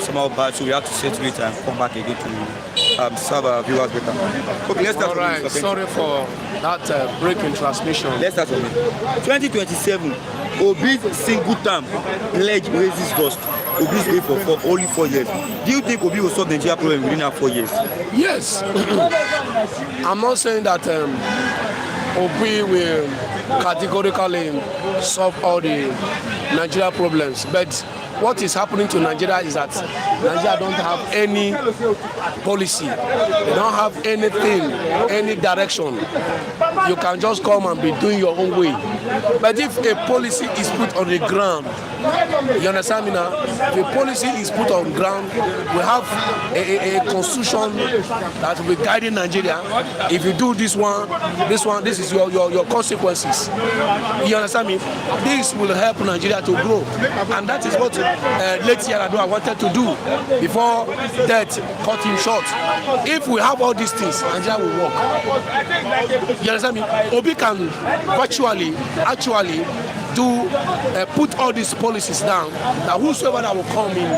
somehow bad, so we have to settle it and come back again to serve our viewers better. Okay, let's start. All right, sorry for that break in transmission. Let's start from it. 2027, Obi's single term pledge raises cost. Obi's going for only 4 years. Do you think Obi will solve the Nigeria problem within that 4 years? Yes. I'm not saying that Obi will categorically solve all the Nigeria problems, but what is happening to Nigeria is that Nigeria don't have any policy. They don't have anything, any direction. You can just come and be doing your own way. But if a policy is put on the ground, you understand me now? If a policy is put on ground, we have a constitution that will be guiding Nigeria. If you do this one, this is your consequences. You understand me? This will help Nigeria to grow. And that is what late Yar'Adua wanted to do before death cut him short. If we have all these things, Nigeria will work. You understand me? Obi can virtually, actually do put all these policies down, that whosoever that will come in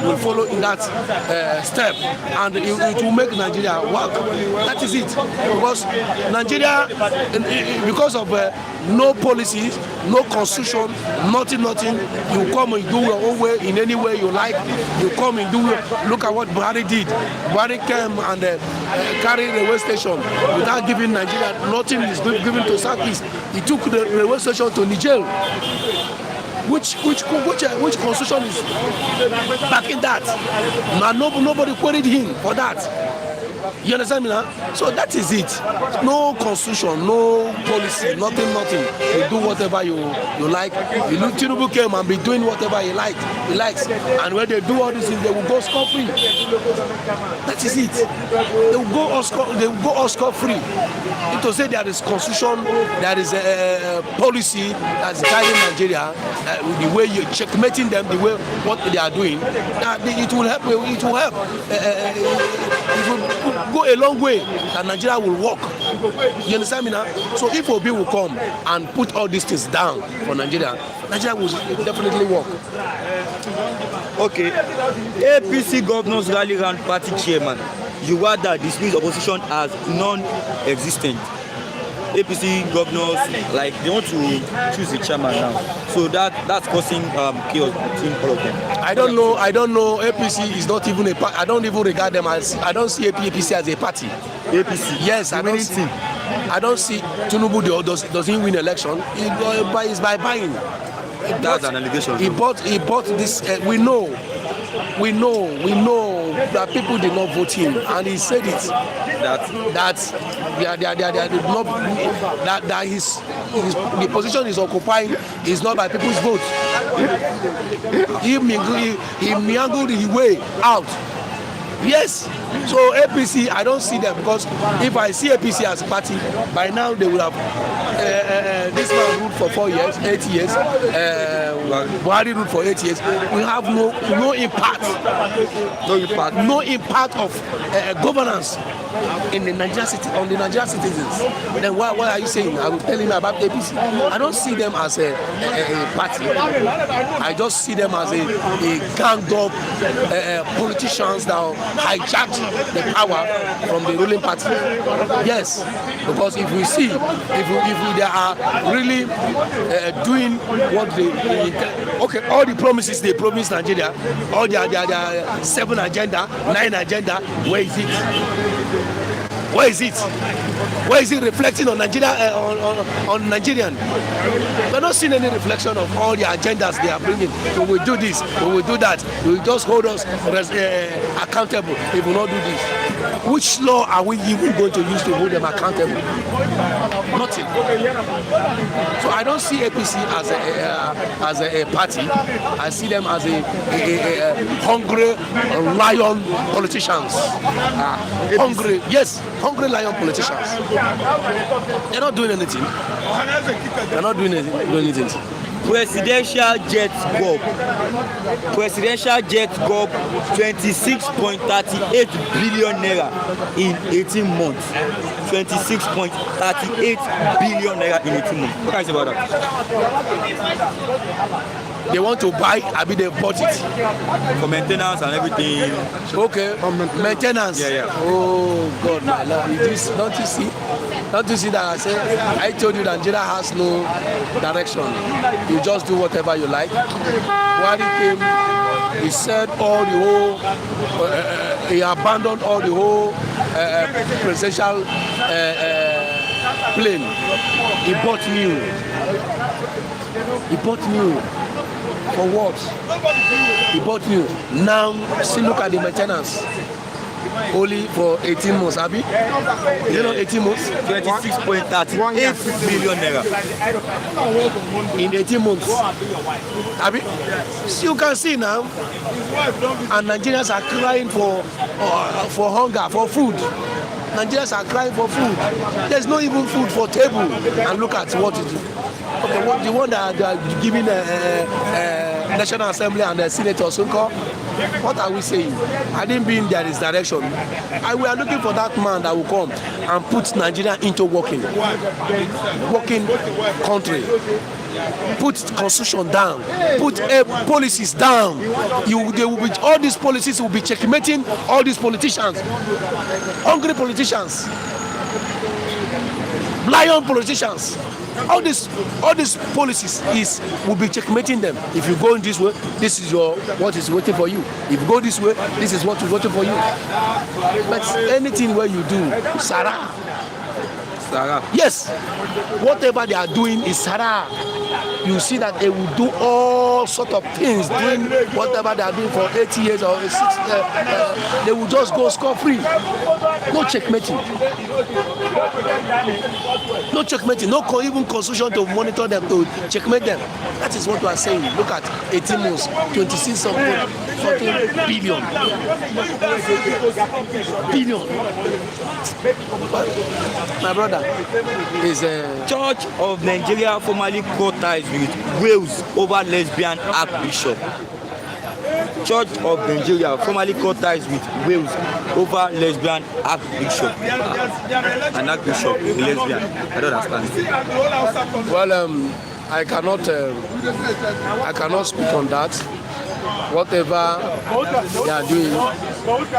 will follow in that step, and it will make Nigeria work. That is it. Because Nigeria, because of no policies, no constitution, nothing, you come and do your own way in any way you like. You come and do, look at what Buhari did. Buhari came and carried the railway station without giving Nigeria, nothing is given to Southeast. He took the railway station to Niger. Which constitution is backing that? Now nobody queried him for that. You understand me now? So that is it. No constitution, no policy, nothing. You do whatever you like. Tinubu came and be doing whatever he likes. And when they do all these things, they will go scot-free. That is it. They will go all scot-free. To say there is constitution, there is a policy that's guiding Nigeria, the way you're checkmating them, the way what they are doing, it will help. It will go a long way, and Nigeria will work. You understand me now? So if Obi will come and put all these things down for Nigeria will definitely work. Okay. APC Governors Rally Round Party Chairman Yuwada dismissed opposition as non-existent. APC governors, like, they want to choose the chairman now, so that's causing chaos between all of them. I don't know. APC is not even a party. I don't even regard them as. I don't see APC as a party. APC. Yes, I don't see. I don't see Tinubu does he win election? It's by buying. That's an allegation. He bought this. We know that people did not vote him, and he said it. That the position he's occupying is not by people's vote. He meandered his way out. Yes. So APC, I don't see them, because if I see APC as a party, by now they would have this man ruled for 8 years. Buhari ruled for 8 years. We have no impact of governance in the Nigerian citizens. Then why are you saying? I will tell him about APC. I don't see them as a party. I just see them as a ganged up politicians that hijacked the power from the ruling party. Yes, because if we see, if they are really doing what they okay, all the promises they promised Nigeria, all their 7 agenda, 9 agenda, where is it? Where is it? Where is it reflecting on Nigeria, on Nigerian? We're not seeing any reflection of all the agendas they are bringing. We will do this, we will do that. We will just hold us accountable if we will not do this. Which law are we even going to use to hold them accountable? Nothing. So I don't see APC as a party. I see them as a hungry lion politicians. Hungry, yes, hungry lion politicians. They're not doing anything. They're not doing anything. Presidential jet Govt 26.38 billion naira in 18 months. 26.38 billion naira in 18 months. What can you say about that? They want to buy, I mean they bought it. For maintenance and everything. Okay, maintenance. Yeah. Oh God, my Lord. Don't you see? Don't you see that I told you that Nigeria has no direction. You just do whatever you like. Buhari came, he said all the whole, he abandoned all the whole presidential plane. He bought new. For what? He bought new. Now, see, look at the maintenance. Only for 18 months, Abi? You know 18 months? 26.38 billion naira. In 18 months. Abi? So you can see now, and Nigerians are crying for hunger, for food. Nigerians are crying for food. There's no even food for table. And look at what it is. Okay, the one that they are giving National Assembly and the senators, what are we saying? I didn't mean there is direction. We are looking for that man that will come and put Nigeria into working country. Put constitution down. Put policies down. All these policies will be checkmating all these politicians, hungry politicians, lion politicians. All these policies will be checkmating them. If you go in this way, this is what is waiting for you. If you go this way, this is what is waiting for you. But anything where you do, Sarah. Yes, whatever they are doing is Sarah. You see that they will do all sort of things, doing whatever they are doing for 80 years or 6 years. They will just go scot-free. No checkmating. No checkmating. No even constitution to monitor them, to checkmate them. That is what we are saying. Look at 18 months, 26 billion. My brother is Church of Nigeria formerly cut ties with Wales over lesbian Archbishop. Church of Nigeria formerly cut ties with Wales over lesbian Archbishop. An Archbishop, lesbian. I don't understand. Well, I cannot speak on that. Whatever they are doing,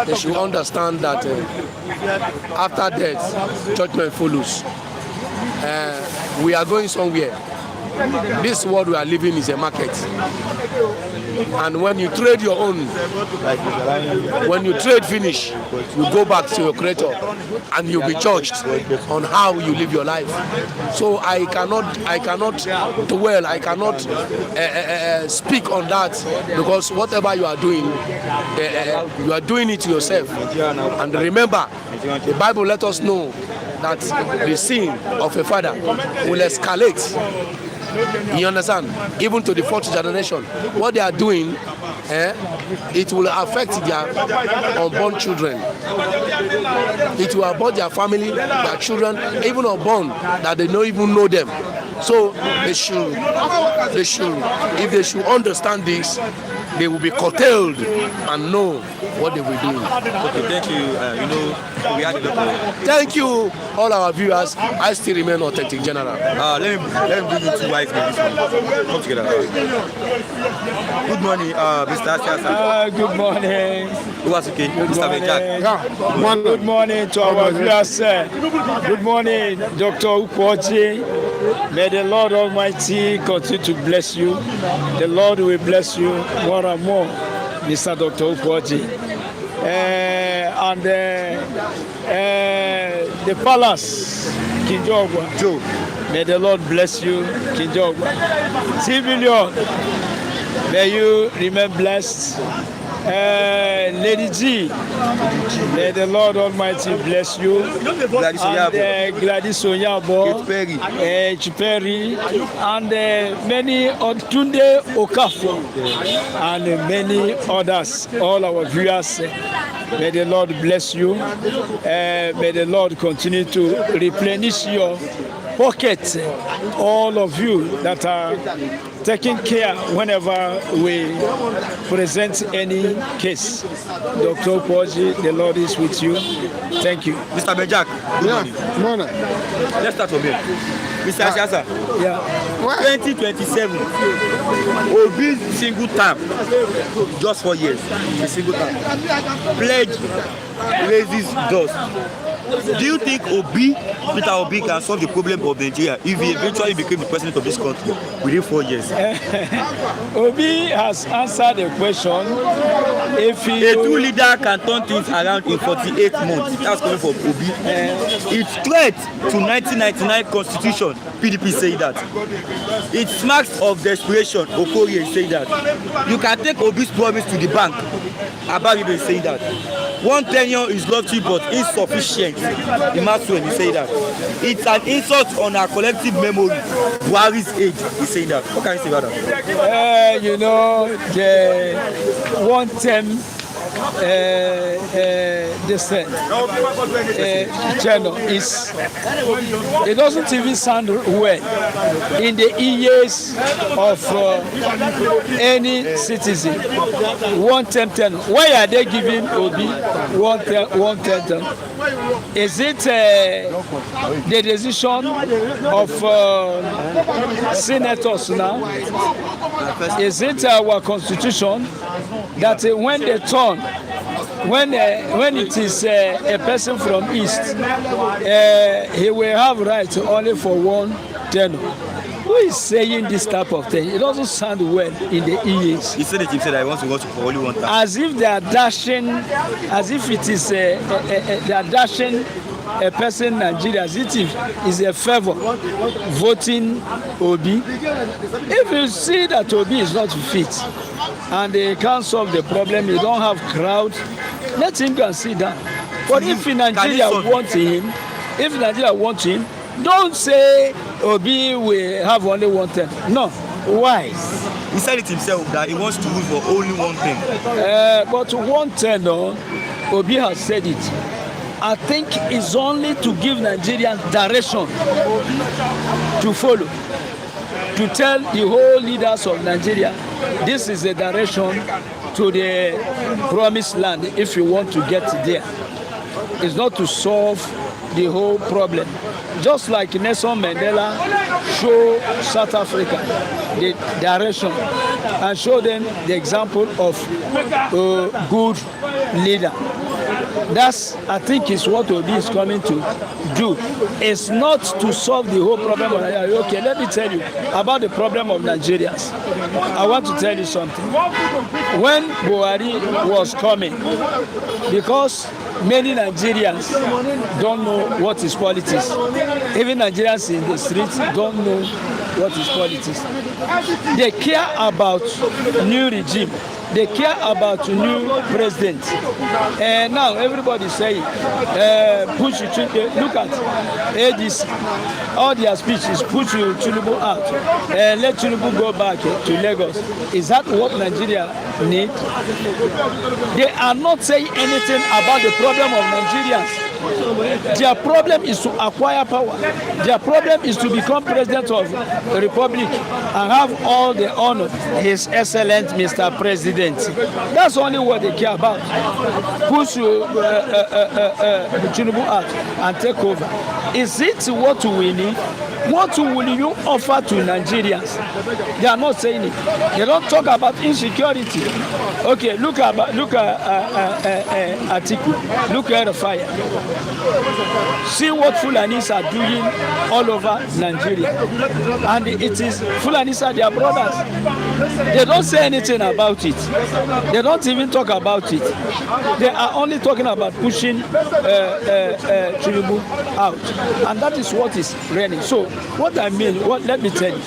they should understand that after death, judgment follows. We are going somewhere. This world we are living is a market. And when you trade your own, when you trade finish, you go back to your creator and you'll be judged on how you live your life. So I cannot dwell, I cannot speak on that, because whatever you are doing it to yourself. And remember, the Bible let us know that the sin of a father will escalate. You understand? Even to the fourth generation. What they are doing, it will affect their unborn children. It will affect their family, their children, even unborn, that they don't even know them. So they should, if they should understand this, they will be curtailed and know what they will do. Okay, thank you. We had the Thank you, all our viewers. I still remain Authentic General. Let me bring you two wise men. Come together. Good morning, Mr. Asiasa. Good morning. Who was okay? Mr. Benjack. Good morning to our viewers. Good morning, Dr. Ukwoji. May the Lord Almighty continue to bless you. The Lord will bless you more and more, Mr. Dr. Ukwoji. And the palace, Kinjogwa. Joe. May the Lord bless you, Kinjogwa. Civilian, may you remain blessed. Lady G, may the Lord Almighty bless you. Gladys Onyabo, Chiperi, and many Tunde Okafor, and many others, all our viewers. May the Lord bless you. May the Lord continue to replenish your pockets, all of you that are taking care whenever we present any case. Dr. Ukwoji, the Lord is with you. Thank you. Mr. Benjack, good morning. Morning. Let's start from here. Mr. Ashasa, Yeah. 2027, Obi's single term, just 4 years, a single term. Pledge raises dust. Do you think Peter Obi can solve the problem of Nigeria if he eventually became the president of this country within 4 years? Obi has answered the question. If he A true leader can turn things around in 48 months. That's coming from Obi. It's threat to 1999 constitution. PDP say that. It smacks of desperation. Okorie say that. You can take Obi's promise to the bank. Abagibe is saying that. One tenure is lofty but insufficient. Imasuel is saying that. It's an insult on our collective memory. Buhari's age is saying that. What can you say about that? you know, the one term channel is, it doesn't even sound well in the ears of any citizen. One term. Why are they giving Obi one term? Is it the decision of senators now? Is it our constitution that when they turn, when it is a person from East, he will have right only for one tenure? Who is saying this type of thing? It doesn't sound well in the ears. He said it himself that he wants to go for only one term. As if they are dashing, as if it is they are dashing a person in Nigeria, as if it is a favor voting Obi. If you see that Obi is not fit and they can't solve the problem, you don't have crowd, let him go and sit down. But if Nigeria wants him, don't say Obi will have only one term. No. Why? He said it himself that he wants to rule for only one thing. But one term, Obi has said it. I think it's only to give Nigerians direction to follow, to tell the whole leaders of Nigeria, this is the direction to the promised land if you want to get there. It's not to solve the whole problem. Just like Nelson Mandela showed South Africa the direction and show them the example of a good leader. That's, I think, is what Obi is coming to do. It's not to solve the whole problem of Nigeria. Okay, let me tell you about the problem of Nigerians. I want to tell you something. When Buhari was coming, because many Nigerians don't know what is politics. Even Nigerians in the streets don't know what is politics. They care about new regime. They care about new president. And now everybody saying, push it. Look at ADC. All their speech is push Tinubu out. Let Tinubu go back to Lagos. Is that what Nigeria need? They are not saying anything about the problem of Nigerians. Their problem is to acquire power. Their problem is to become president of the republic and have all the honor. His Excellent Mr. President. That's only what they care about. Push Tinubu out and take over. Is it what we need? What will you offer to Nigerians? They are not saying it. They don't talk about insecurity. Okay, look at Atiku. Look at the fire. See what Fulanis are doing all over Nigeria. And it is Fulanis are their brothers. They don't say anything about it. They don't even talk about it. They are only talking about pushing Tinubu out. And that is what is reigning. So what I mean, let me tell you,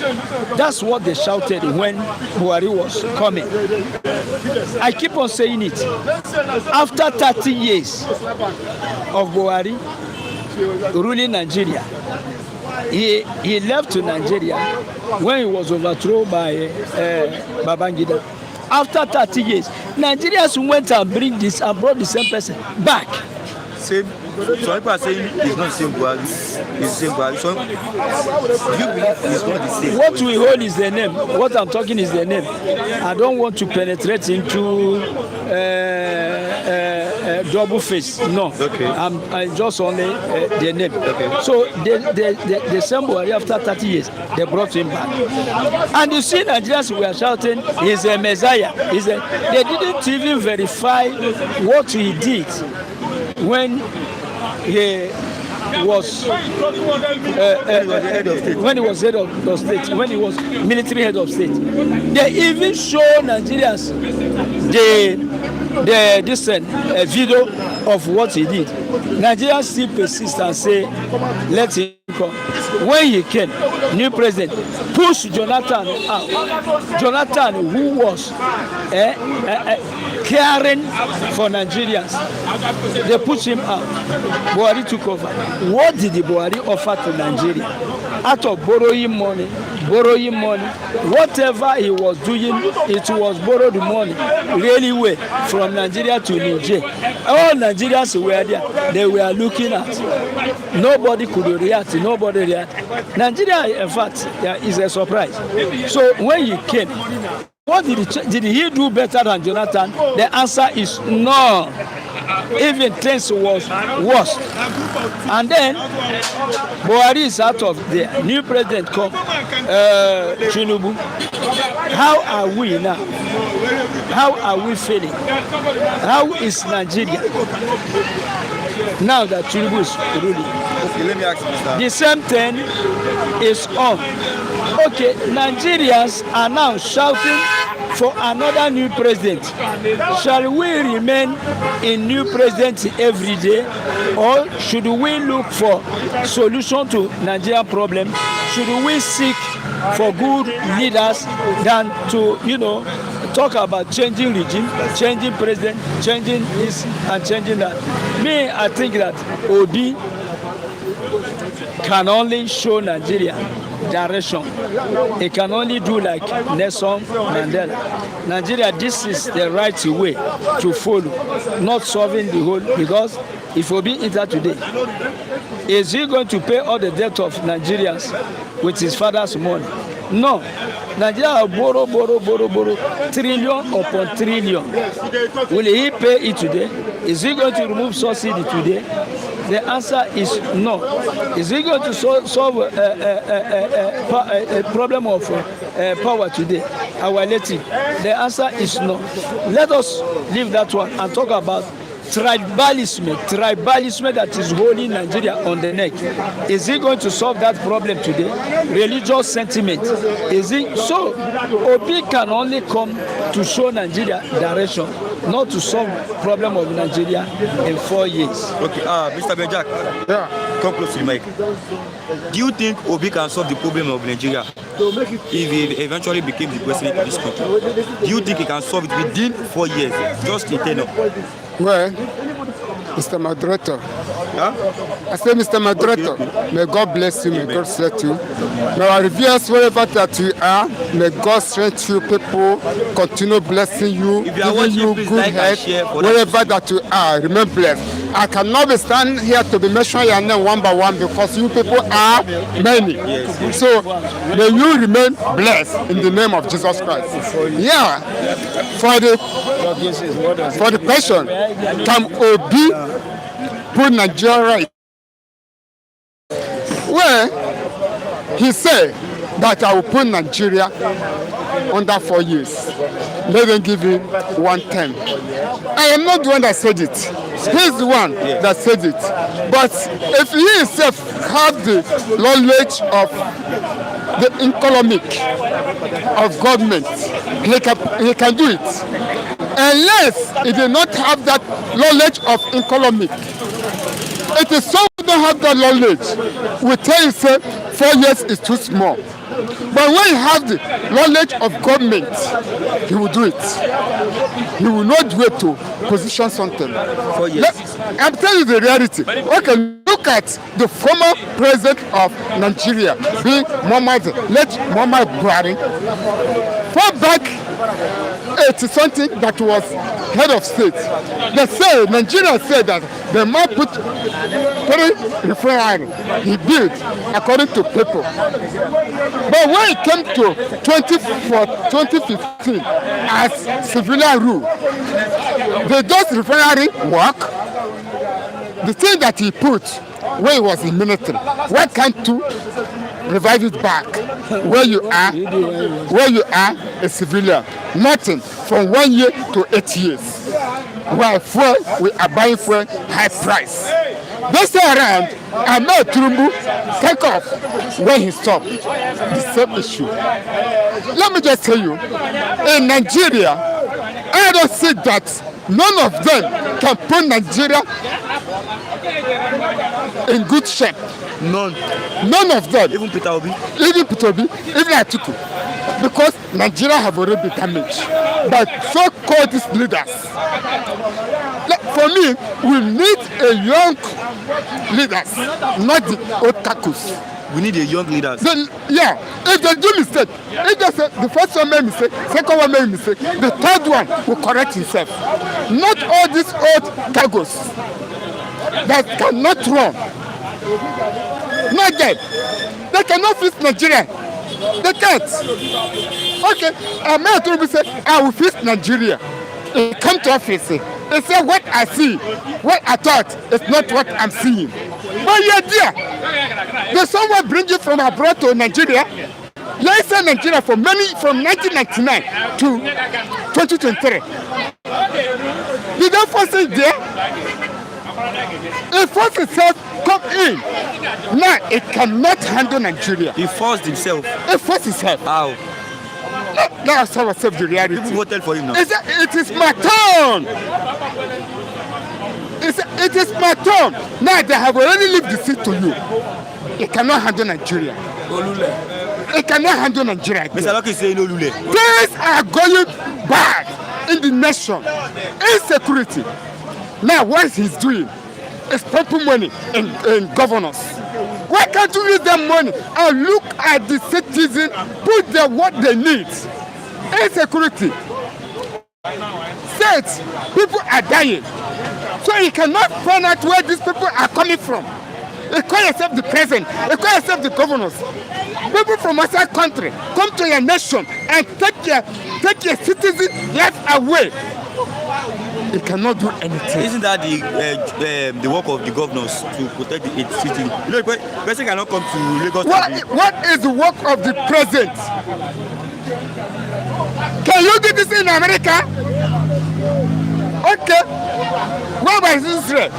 that's what they shouted when Buhari was coming. I keep on saying it. After 30 years of Buhari ruling Nigeria, he left to Nigeria when he was overthrown by Babangida. After 30 years, Nigerians went and bring this and brought the same person back. Same. Some people are saying it's not the same Buhari. It's the same Buhari. So, do you believe it's not the same? What we hold is the name. What I'm talking is the name. I don't want to penetrate into double face. No. Okay. I'm just only the name. Okay. So the same Buhari after 30 years, they brought him back. And you see Nigerians were shouting, he's a messiah. They didn't even verify what he did when he was when he was head of the state, when he was military head of state. They even show Nigerians the video of what he did. Nigerians still persist and say, let him come. When he came, new president pushed Jonathan out. Jonathan, who was caring for Nigerians, they pushed him out. Buhari took over. What did the Buhari offer to Nigeria? Out of borrowing money, whatever he was doing, it was borrowed money, really way from Nigeria to Niger. All Nigerians were there, they were looking at. Nobody could react, nobody react. Nigeria, in fact, is a surprise. So when he came, what did he do better than Jonathan? The answer is no. Even things was worse. And then Buhari is out of there. New president come, Tinubu. How are we now? How are we feeling? How is Nigeria now that Tinubu is ruling? Okay, let me ask you this. The same thing is on. Okay, Nigerians are now shouting for another new president. Shall we remain in new president every day, or should we look for solution to Nigerian problem? Should we seek for good leaders than to, talk about changing regime, changing president, changing this and changing that? Me, I think that Obi can only show Nigeria direction. It can only do like Nelson Mandela. Nigeria, this is the right way to follow, not solving the whole, because if Obi enter today, is he going to pay all the debt of Nigerians with his father's money? No. Nigeria will borrow trillion upon trillion. Will he pay it today? Is he going to remove subsidy today? The answer is no. Is he going to solve a problem of power today? Our electric? The answer is no. Let us leave that one and talk about tribalism that is holding Nigeria on the neck. Is he going to solve that problem today? Religious sentiment. Is he? So Obi can only come to show Nigeria direction, not to solve problem of Nigeria in 4 years. Okay, Mr. Benjak, come close to the mic. Do you think Obi can solve the problem of Nigeria if he eventually became the president of this country? Do you think he can solve it within 4 years, just in tenure? Well, Mr. Moderator, I say, Mr. Moderator, may God bless you, may God bless you. May our reviewers, wherever that you are, may God strengthen you, people, continue blessing you, giving you good health, wherever that you are, remain blessed. I cannot be standing here to be mentioning your name one by one because you people are many. So may you remain blessed in the name of Jesus Christ. Yeah, for the question, can Obi put Nigeria right? Well, he said that I will put Nigeria under 4 years. Let them give him 1 term. I am not the one that said it. He's the one that said it. But if he himself has the knowledge of the economic of government, he can do it. Unless he did not have that knowledge of economic. It is so we don't have that knowledge. We tell you, say, 4 years is too small. But when he has the knowledge of government, he will do it. He will not wait to position something. 4 years. I'm telling you the reality. Okay, look at the former president of Nigeria, being Muhammed, Muhammad Buhari. Far back, 80-something that was head of state. They say, Nigeria said that the man put 3 refineries he built according to people. But when it came to 2015 as civilian rule, They just refinery work. The thing that he put when he was in military, why can't you revive it back where you are a civilian? Nothing from 1 year to 8 years. While fuel, we are buying fuel high price. This time around, Ahmed Tinubu take off when he stopped. The same issue. Let me just tell you, in Nigeria, I don't see that none of them can put Nigeria in good shape. None of them. Even Peter Obi? Even Atiku. Because Nigeria have already been damaged by so-called leaders. For me, we need a young leaders, not the old kakus. We need a young leaders. Yeah, if they do mistake, if they say the first one made mistake, second one made mistake, the third one will correct himself. Not all these old kagos that cannot run. Not them. They cannot fix Nigeria. They can't. Okay, Ahmed Tinubu said, I will fix Nigeria. He come to office. He said, what I see, what I thought is not what I'm seeing. But you're there. There's someone bring you from abroad to Nigeria. Let's say Nigeria from 1999 to 2023. Did they force it there? It forced itself come in. Now it cannot handle Nigeria. He forced himself. It forced itself. How? Now tell ourselves the reality. People voted for him now. It is my turn. It is my turn. Now they have already left the seat to you. It cannot handle Nigeria. It cannot handle Nigeria. Mr. Lucky is saying Olule. Things are going bad in the nation. Insecurity. Now what he's doing is pumping money in governors. Why can't you use that money and look at the citizen, put them what they need? Insecurity. States, people are dying. So you cannot find out where these people are coming from. You call yourself the president, you call yourself the governors. People from outside country come to your nation and take your citizen life away. They cannot do anything. Isn't that the work of the governors to protect the city? You know, the person cannot come to Lagos. What is the work of the president? Can you do this in America? Okay. What about Israel?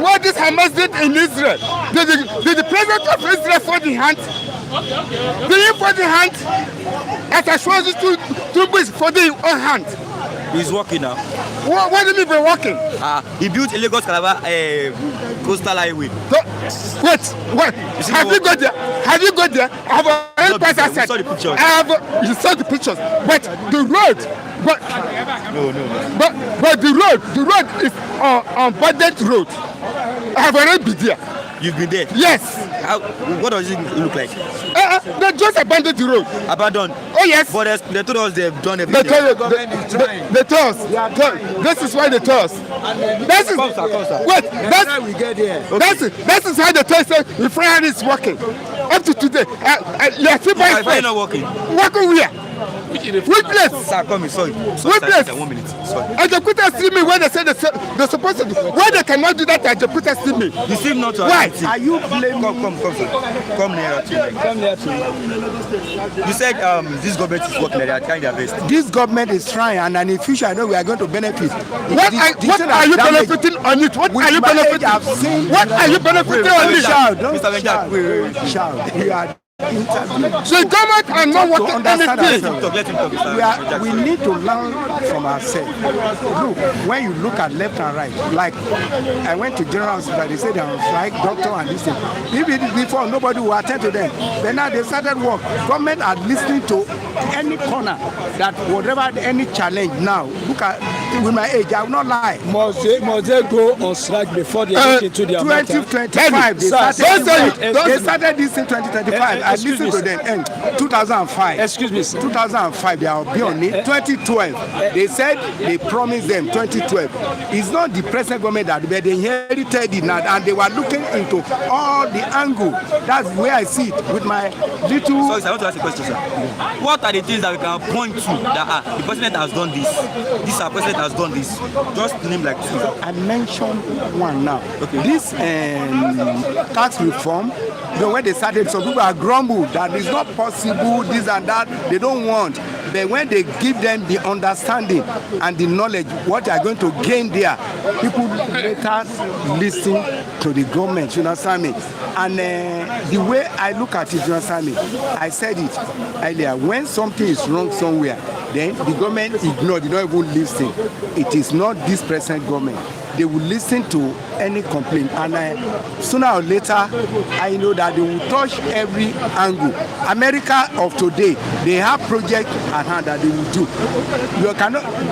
What did Hamas did in Israel? Did the president of Israel fold the hand? Did he fold the hand? As I showed you Tinubu'S folding on hand. He's working now. What do you mean by working? He built a Lagos Calabar coastal highway. Wait. Have you got there? Have you got there? I have we saw the pictures. You saw the pictures. But the road. No. But the road is on budget road. I have already been there. You've been there? Yes. What does it look like? They just abandoned the road. Abandoned? Oh yes. But they told us they've done everything. They told us. This is why they told us. This is wait. That's how we get here. Okay. That is how they told us the refinery is working. Up to today, you are still buying. Why not working? Working where? Which place? Sir, come in. Sorry. Which place? 1 minute. Sorry. Executors see me when they say they're supposed to do. Why they cannot do that? Executors see me. You seem not to. Why? Are you blaming? Come nearer to me. Come near to me. You said this government is working. They are trying their best. This government is trying, and in the future, I know we are going to benefit. What are you benefiting on it? What are you benefiting? What are you benefiting on it? Don't shout. We are. So government are not working anything. Let him talk. We need to learn from ourselves. Look, when you look at left and right, like I went to general hospital, they said they are strike, doctor and this thing. Even before, nobody will attend to them. But now they started work. Government are listening to any corner that whatever any challenge now. Look at with my age, I will not lie. Must they go on strike before they look into their matter? 2025, they started this in 2025. I listened to them. 2005. Excuse me, sir. 2005, they are be on it. 2012, they said they promised them 2012. It's not the present government that they inherited it now, and they were looking into all the angle. That's where I see it with my little. Sorry, sir, I want to ask a question, sir. What are the things that we can point to that the president has done this? This our president has done this. Just name like two. I mentioned one now. Okay. This tax reform, when they started, some people are grumbled that it's not possible, this and that, they don't want. But when they give them the understanding and the knowledge, what they are going to gain there, people later listen to the government, you understand me? And the way I look at it, you understand me? I said it earlier, when something is wrong somewhere, then the government ignore, they don't even listen. It is not this present government. They will listen to any complaint, and sooner or later, I know that they will touch every angle. America of today, they have projects at hand that they will do.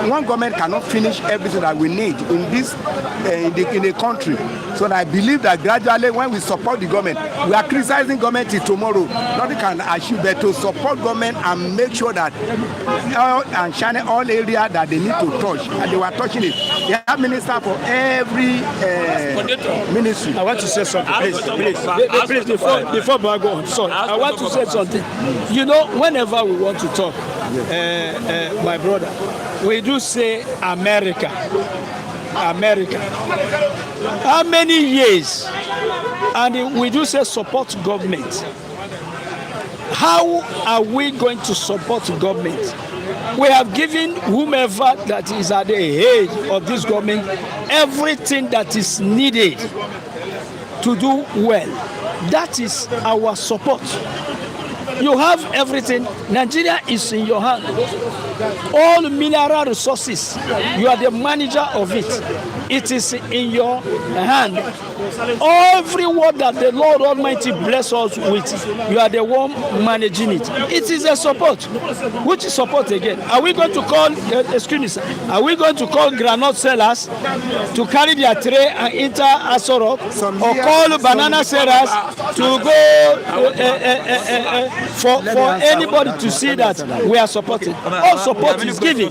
One government cannot finish everything that we need in this in the country. So I believe that gradually, when we support the government, we are criticizing government till tomorrow. Nothing can achieve, but to support government and make sure that and shine all areas that they need to touch, and they were touching it. They have minister for every ministry. I want to say something, please, before I go on. Sorry, I want to say something. You know, whenever we want to talk, my brother, we do say America. How many years? And we do say support government. How are we going to support government? We have given whomever that is at the head of this government everything that is needed to do well. That is our support. You have everything. Nigeria is in your hand. All mineral resources, you are the manager of it. It is in your hand. Every word that the Lord Almighty bless us with, you are the one managing it. It is a support. Which is support again? Are we going to call, excuse me, are we going to call granite sellers to carry their tray and enter Asorok, or call banana sellers to go for anybody to see that we are supporting? All support is given.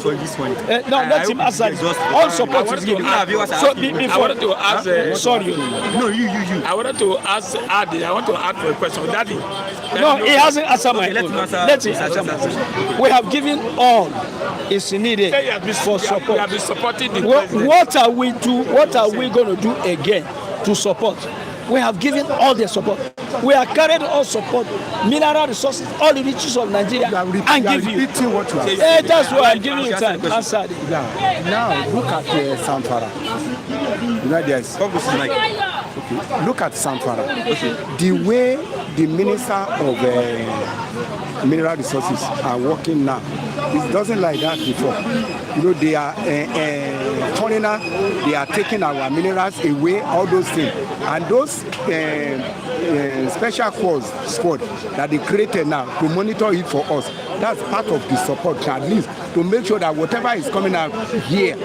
No, let him answer. All support is given. So before, I wanted to ask. Sorry. No, you. I wanted to ask Adi. I want to ask for a question, Daddy. No, he hasn't answered my own. Let him answer my own. We have given all is needed for support. We have been supporting the What are we going to do again to support? We have given all the support. We are carrying all support, mineral resources, all the riches of Nigeria, and give you. What you are That's why I'm giving you time. Answer it. Now look at Samfara. You know, there's obviously look at Samfara. The way the minister of mineral resources are working now, it doesn't like that before. You know, they are foreigner, they are taking our minerals away, all those things, and those special squad that they created now to monitor it for us. That's part of the support, at least to make sure that whatever is coming out here,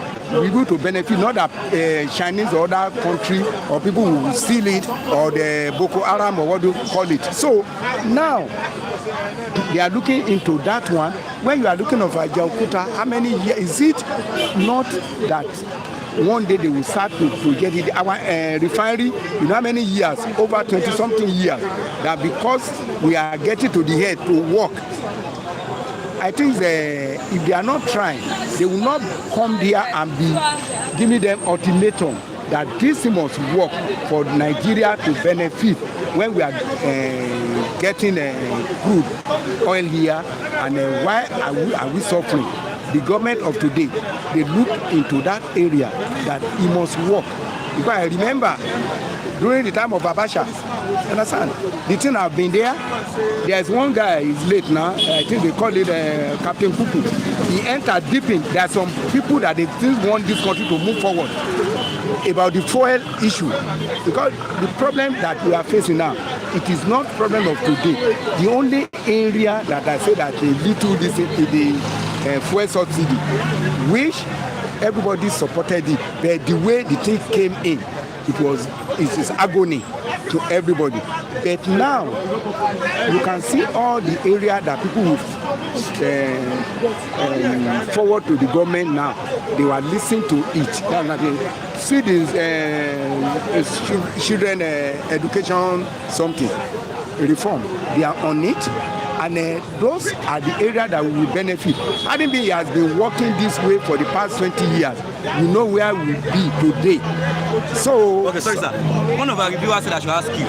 we go to benefit, not that Chinese or other country or people who will steal it, or the Boko Haram or what do you call it. So now they are looking into that one. When you are looking of Ajaokuta, how many years is it? Not that one day they will start to get it. Our refinery, you know how many years? Over 20-something years. That because we are getting to the head to work. I think if they are not trying, they will not come here and be giving them ultimatum that this must work for Nigeria to benefit when we are getting crude oil here, and why are we suffering? The government of today, they look into that area that it must work. Because I remember during the time of Abacha, understand, the thing have been there. There's one guy, he's late now, I think they call it Captain Pupu. He entered deep in. There are some people that they still want this country to move forward about the fuel issue. Because the problem that we are facing now, it is not problem of today. The only area that I say that they lead to this is the fuel subsidy, which everybody supported it, but the way the thing came in, it is agony to everybody. But now you can see all the area that people will forward to the government now. They were listening to it. See this children education something reform. They are on it. And those are the areas that we will benefit. Adamu has been working this way for the past 20 years. You know where we will be today. So, okay, sorry, sir. One of our reviewers said I should ask you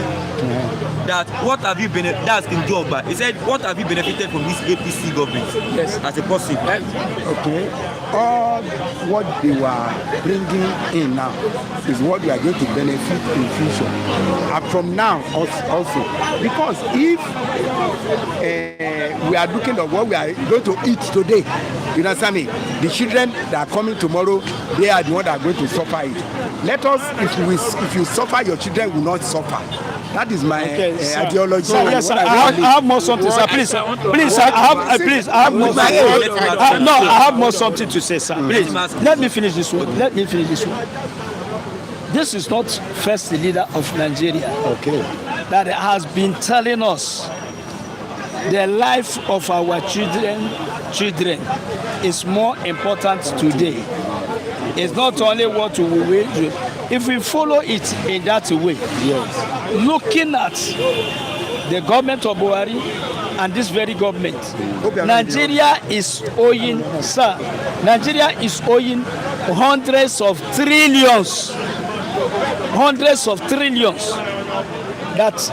that what have you benefited? That's in Joba. He said, what have you benefited from this APC government? Yes, as a person. Okay, all what they were bringing in now is what we are going to benefit in future. And from now also, because if we are looking at what we are going to eat today, you understand me? The children that are coming tomorrow, they are the ones that are going to suffer it. Let us, if you suffer, your children will not suffer. That is my ideology. So yes, sir, I have more something, sir. Please, I have more. I have more something to say, sir. Please, let me finish this one. This is not first the leader of Nigeria. Okay. That has been telling us the life of our children is more important today. It's not only what we will do. If we follow it in that way, yes. Looking at the government of Buhari and this very government, Nigeria is owing hundreds of trillions that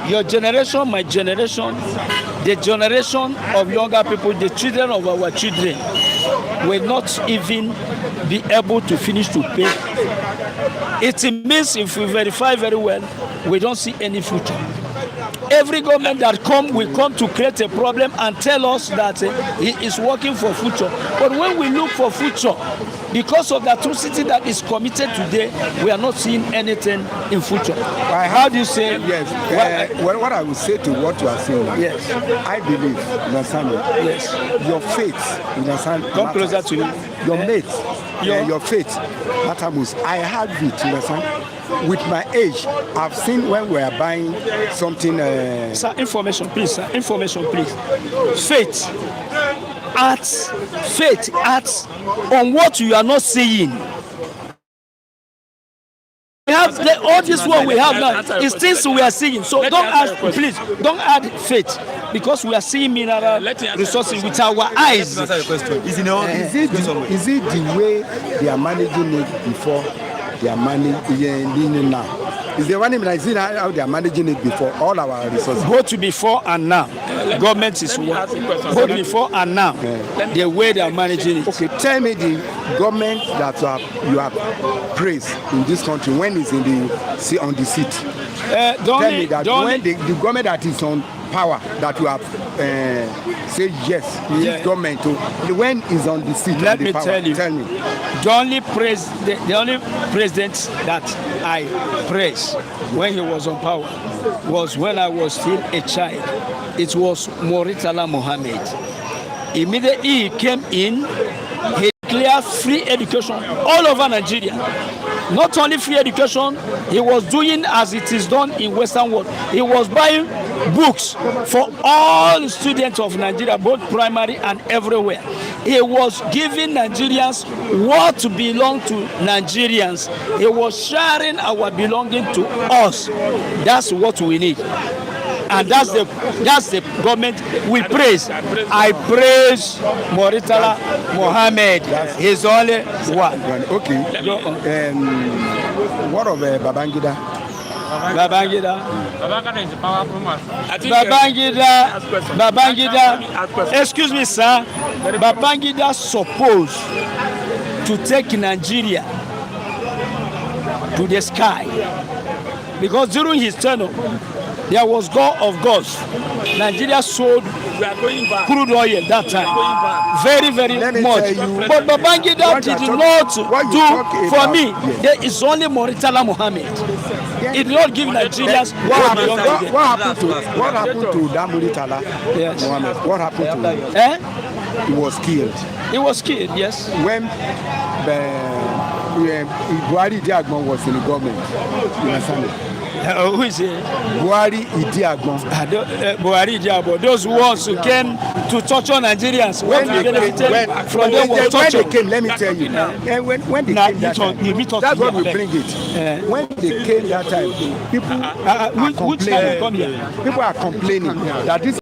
your generation, my generation, the generation of younger people, the children of our children will not even be able to finish to pay. It means if we verify very well, we don't see any future. Every government that will come to create a problem and tell us that he is working for future. But when we look for future, because of the atrocity that is committed today, we are not seeing anything in future. How do you say? Yes. What I would say to what you are saying now, yes. I believe, you understand me? Yes. Your faith, you understand? Come closer to you. Your mate, your faith, Adamu. I have it, you understand? With my age, I've seen when we are buying something. Sir, information, please. Sir, information, please. Faith acts on what you are not seeing. We have all this one we have now is things we are seeing. So don't add faith, because we are seeing mineral resources with our eyes. Is it the way they are managing it before they are managing now? Is the one I see how they are managing it before all our resources? Both before and now. Government is both before and now. The way they are managing it. Okay, tell me the government that you have praised in this country when it's on the seat. Tell me that when the government that is on power that you have say yes, this government when is on the seat. Let me tell you. Tell me. The only president that I praised when he was on power was when I was still a child. It was Murtala Muhammed. Immediately he came in, he declared free education all over Nigeria. Not only free education, he was doing as it is done in Western world. He was buying books for all students of Nigeria, both primary and everywhere. He was giving Nigerians what belongs to Nigerians. He was sharing our belonging to us. That's what we need. And that's the government we praise. I praise Murtala Muhammed. He's only one. Okay. What of Babangida? Babangida, excuse me, sir. Babangida supposed to take Nigeria to the sky, because during his tenure there was God of gods. Nigeria sold crude oil that time, very much. But Babangida did not do for me. There is only Murtala Muhammed. It did not give Nigerians what happened to that Murtala Muhammed? What happened to him? He was killed. He was killed, yes. When Buhari was in the government, you understand it? Who is it? Buhari. Those ones who came to torture Nigerians. When they came, let me tell you. And when they came that time, that's what we bring it. When they came that time, people are complaining. People are complaining that this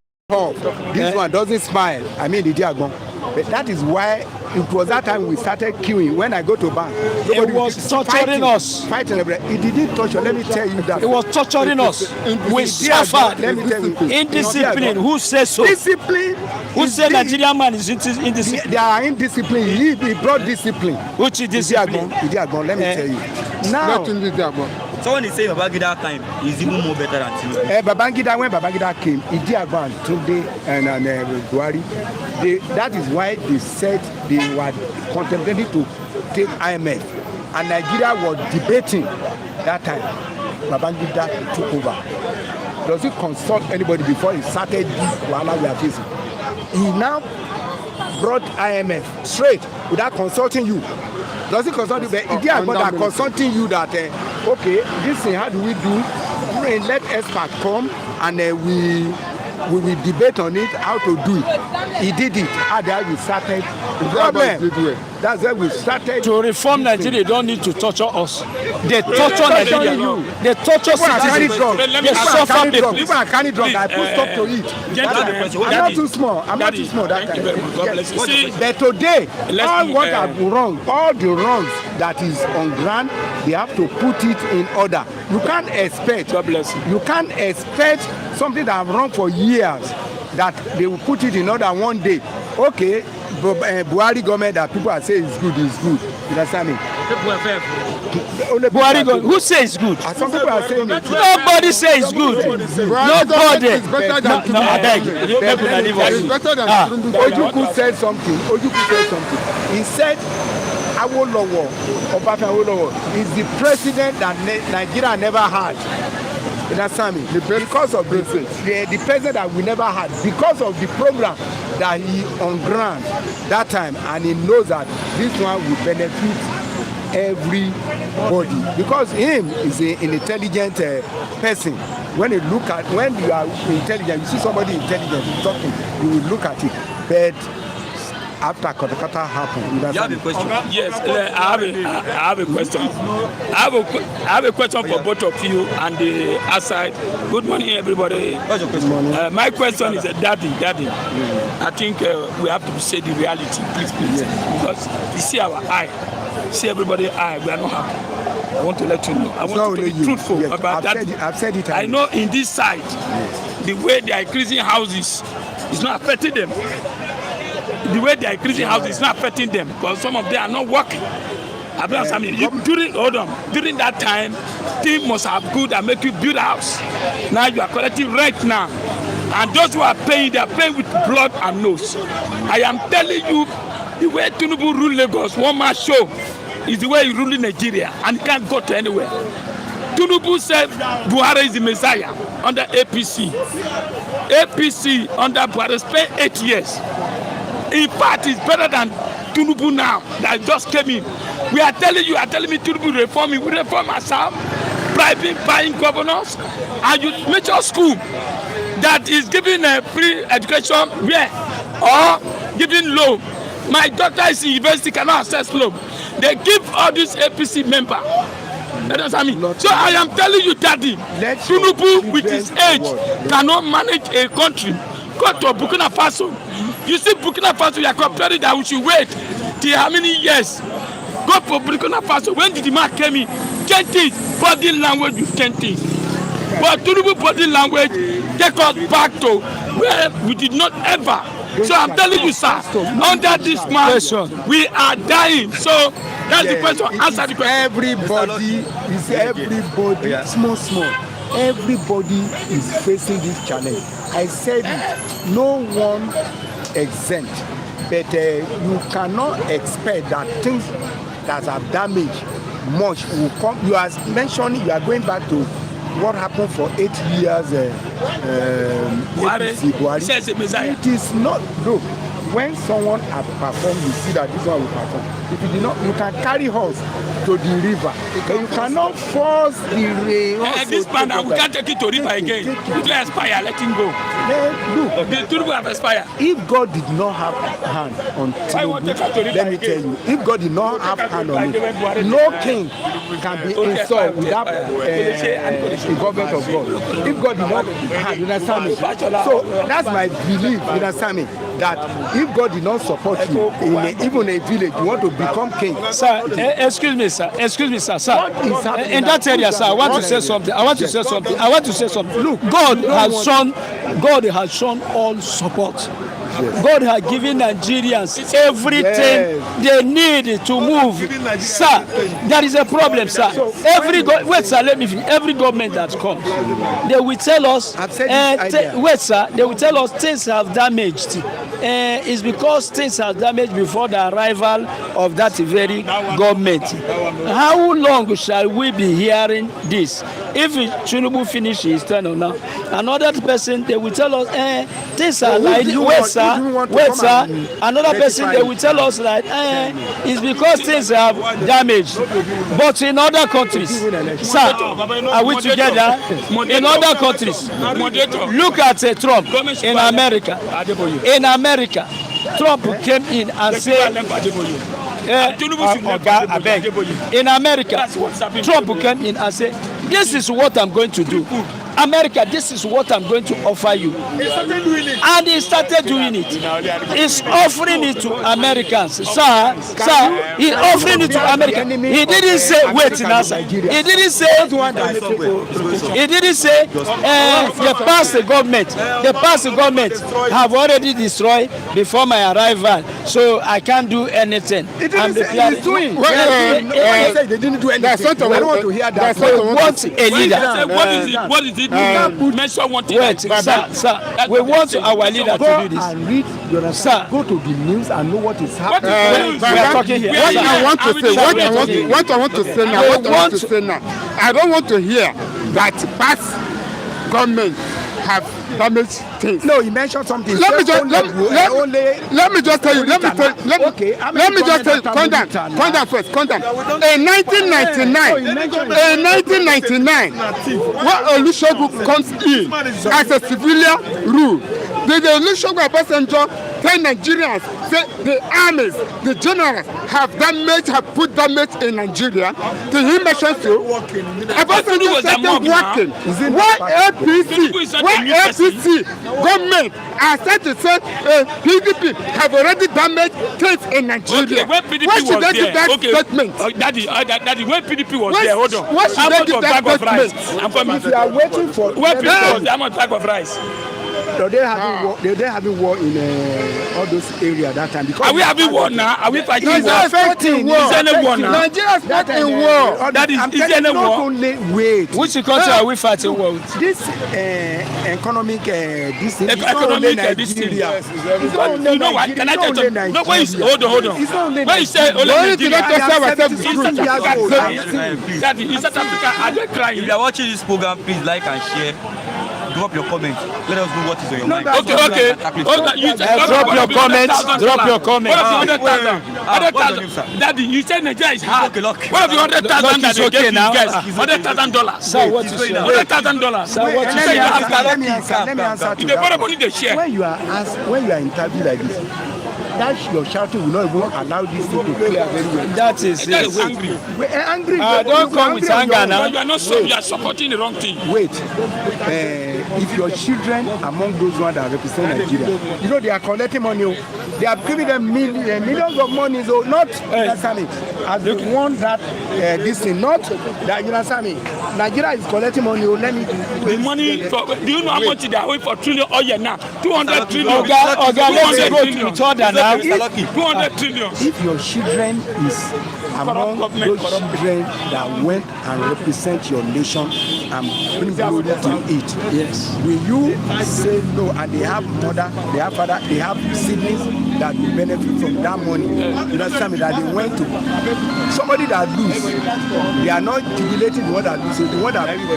one doesn't smile. I mean, the Diagbon. But that is why it was that time we started queuing. When I go to bank, it was torturing us. Fighting. It didn't torture. Let me tell you that. It was torturing us. We suffered. Let me tell you. Indiscipline. Who says so? Discipline. Who said Nigerian man is indiscipline? They are indiscipline. He brought discipline. Which is discipline? Let me tell you. Now. Someone is saying Babangida time is even more better than Tinubu. When Babangida came, Idiagbo and Tunde and Buhari, that is why they said they were contemplating to take IMF. And Nigeria was debating that time. Babangida took over. Does he consult anybody before he started this wahala we are facing? He now brought IMF straight without consulting you. Does he consult you? But Idiagbo are consulting you that, okay, this thing, how do we do? Let experts come and we will debate on it, how to do it. He did it. And then we started. The problem. That's why we started. To reform Nigeria, they don't need to torture us. They torture Nigeria. They torture citizens. They suffer people. People are carrying drugs. I put stop to it. I'm not too small. I'm not too small that time. Yes. But today, all what are wrong, all the wrongs that is on ground, they have to put it in order. You can't expect. God bless you. You can't expect something that have wrong for years that they will put it in order one day. Okay, Buhari government that people are saying is good, is good. You understand me? Buhari government, who says good? Some people are saying it. Nobody says good. Nobody. It's better than No, I beg. It's better than Ojukwu said something. He said Awolowo, Obafemi Awolowo, is the president that Nigeria never had. You understand me? Because of the president that we never had, because of the program that he on ground that time, and he knows that this one will benefit everybody because him is an intelligent person. When you are intelligent, you see somebody intelligent talking, you will look at it. But after Kotakata happened, you have a question? Yes, I have a question. I have a question for both of you and the outside. Good morning, everybody. What's your question? My question is, Daddy. I think we have to say the reality, please. Because you see our eye, see everybody's eye, we are not happy. I want to let you know. I want to be truthful about that. I've said it. I know in this side, the way they are increasing houses is not affecting them. The way they are increasing houses is not affecting them because some of them are not working. During that time, things must have good and make you build a house. Now you are collecting rent now. And those who are paying, they are paying with blood and nose. I am telling you, the way Tinubu rule Lagos, one man show, is the way he ruling Nigeria and he can't go to anywhere. Tinubu said Buhari is the Messiah under APC. APC under Buhari spent 8 years. In fact, it's better than Tinubu now that just came in. You are telling me Tinubu reforming. We reform ourselves, buying governors, and you make your school that is giving a free education where or giving loan. My daughter is in university, cannot access loan. They give all these APC members. That's what I mean. So I am telling you, Daddy, Tinubu with his age cannot manage a country. Go to Burkina Faso. You see Burkina Faso, you are complaining that we should wait till how many years? Go for Burkina Faso. When did the man came in? 10 things. Body language with 10 things. But Tinubu body language take us back to where we did not ever. So I'm telling you, sir, under this man, we are dying. So that's the question. Answer the question. Everybody, small. Everybody is facing this challenge. I said it, no one exempt, but you cannot expect that things that have damaged much will come. You are mentioning, you are going back to what happened for 8 years. Buhari. It is not, look, when someone has performed, you see that this one will perform. If you do not, you can carry horse to the river, but you cannot force the rain. This man, we can't take it to river again. It will expire. Let him go. Look, the Tinubu have expired. If God did not have hand on Tinubu, let me tell you, if God did not have hand on it, no king can be installed without the government of God. If God did not have, you understand me? So that's my belief, you understand me? That if God did not support you in even a village, you want to become king. Sir, excuse me, sir. Sir. In that area, sir, I want to say something. Look, God has shown all support. Yes. God has given Nigerians everything they need to move. Sir, there is a problem, sir. Every government that comes, they will tell us, they will tell us things have damaged. It's because things have damaged before the arrival of that very government. How long shall we be hearing this? If Tinubu finishes his turn or now, another person, they will tell us, things are like, wait, sir. Another person, they will tell us that it's because things have damaged. But in other countries, sir, are we together? In other countries, look at Trump in America. In America, Trump came in and said, in America, Trump came in and said, this is what I'm going to do. America, this is what I'm going to offer you. And he started doing it. He's offering it to Americans. Sir, he's offering it to Americans. He didn't say, wait, Nasa. He didn't say, the past government have already destroyed before my arrival, so I can't do anything. He's doing. They didn't do anything. I don't want to hear that. Want a leader. What is it? Wait, sir, we want our leader to do this. And read your sir. Go to the news and know what is happening. We are talking here. What I want to say now, I don't want to hear that past government have damaged things. No, he mentioned something. Let me just tell you. Calm down first. In 1999, when Olusegun comes in as a civilian rule, the Olusegun Obasanjo tell Nigerians, say the armies, the generals have put damage in Nigeria. Did he mention so? Obasanjo started working. Why APC government has said to say PDP have already damaged things in Nigeria? Why should they give that statement? Daddy, when PDP was there, hold on. Why should they give that statement? If you are waiting for when PDP was there, how much bag of rice? So they having war in all those areas that time. Because are we having war now? Are we fighting war? Is there any war now? Nigeria's not in war. That is there any war? Only wait. Which country are we fighting war with? This economic this is only Nigeria. You know what? Can I tell you? No, hold on. When you say only Nigeria, in South Africa, are they crying? If you are watching this program, please like and share. Drop your comment. Let us know what is on your mind. Okay. Drop your comment. What of the 100,000? Daddy, you said Nigeria is hard. What of the 100,000 that they gave you guys? $100,000. Sir, what you say? $100,000. Sir, what you say? Let me answer. If they borrow money, they share. When you are interviewed like this, that your shouting will not even allow this thing to clear very well. That is angry. We're angry. Don't come with anger now. You are supporting the wrong thing. Wait. If your children among those ones that represent Nigeria, you know they are collecting money. They are giving them millions of money. So not understand me. As the one that this thing, not that you understand me. Nigeria is collecting money. Let me the money. Do you know how much they are owing for trillion oil now? 200 trillion. Let's go to each other now. 200 trillion. If your children is among those children that went and represent your nation and bring glory to it. Yes. Will you say no? And they have mother, they have father, they have siblings that will benefit from that money. You understand me? That they went to somebody that lose. They are not jubilating the one that lose, the one that bring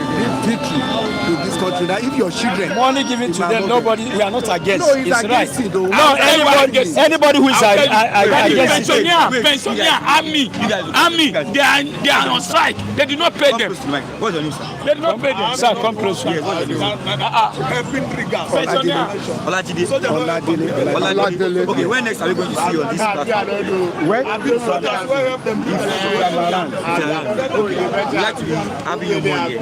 victory to this country. Now, if your children Money given to them, nobody, we are not against. no, it's right. against it. Though. No, anybody who is against it. Pensioner, army, they are on strike. They did not pay them. What's your name, sir? They did not pay them. Sir, come close. Yes, what's your name? Olajide. Oladele. Okay, when next are we going to see you on this platform? When? Okay, we'd like to be having you more here.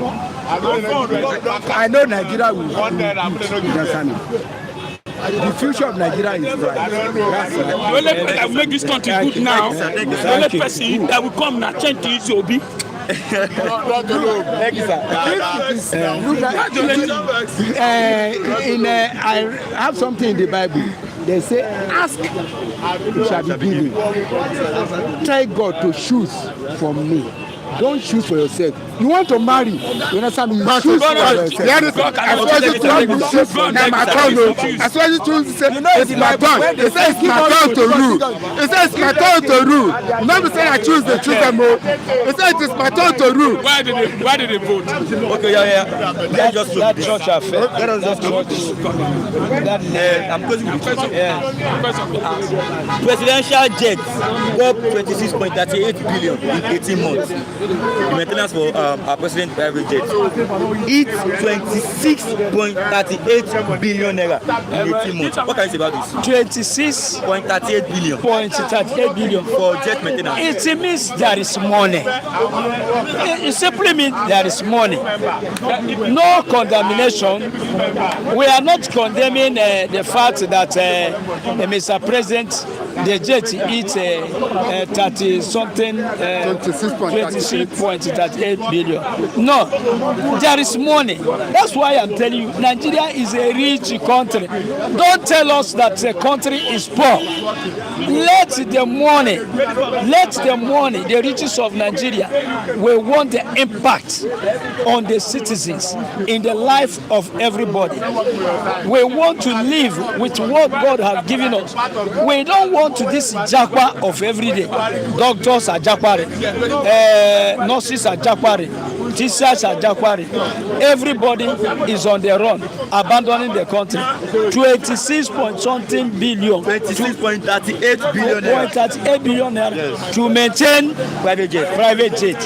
I know Nigeria will understand it. The future of Nigeria is bright. That's The only person that will make this country good now, the only person that will come and change to is Obi. Thank you, sir. I have something in the Bible. They say, ask, it shall be given. Try God to choose from me. Don't choose for yourself. You want to marry, you understand me? You choose for yourself. As well as you choose, my turn. As well as you choose, it's my turn. They say it's my turn to rule. They say it's my turn to rule. Not to say I choose, they choose them all. They say it is my turn to rule. Why did they vote? Okay, yeah. That church affair. Let us just go. I'm closing with the presidential jet up 26.38 billion in 18 months. The maintenance for our president private jet it's 26.38 billion naira in 18 months. What can you say about this? 26.38 billion. 0.38 billion For jet maintenance. It means there is money. It simply means there is money. No condemnation. We are not condemning the fact that Mr. President, the jet eats 30-something, 26.38 billion. No, there is money. That's why I'm telling you, Nigeria is a rich country. Don't tell us that the country is poor. Let the money, the riches of Nigeria, we want the impact on the citizens in the life of everybody. We want to live with what God has given us. We don't want to this japa of every day. Doctors are japari, nurses are japari, teachers are japari. Everybody is on the run, abandoning the country. 26.something billion. 26.38 billion. 0.38 billion to maintain Private jet.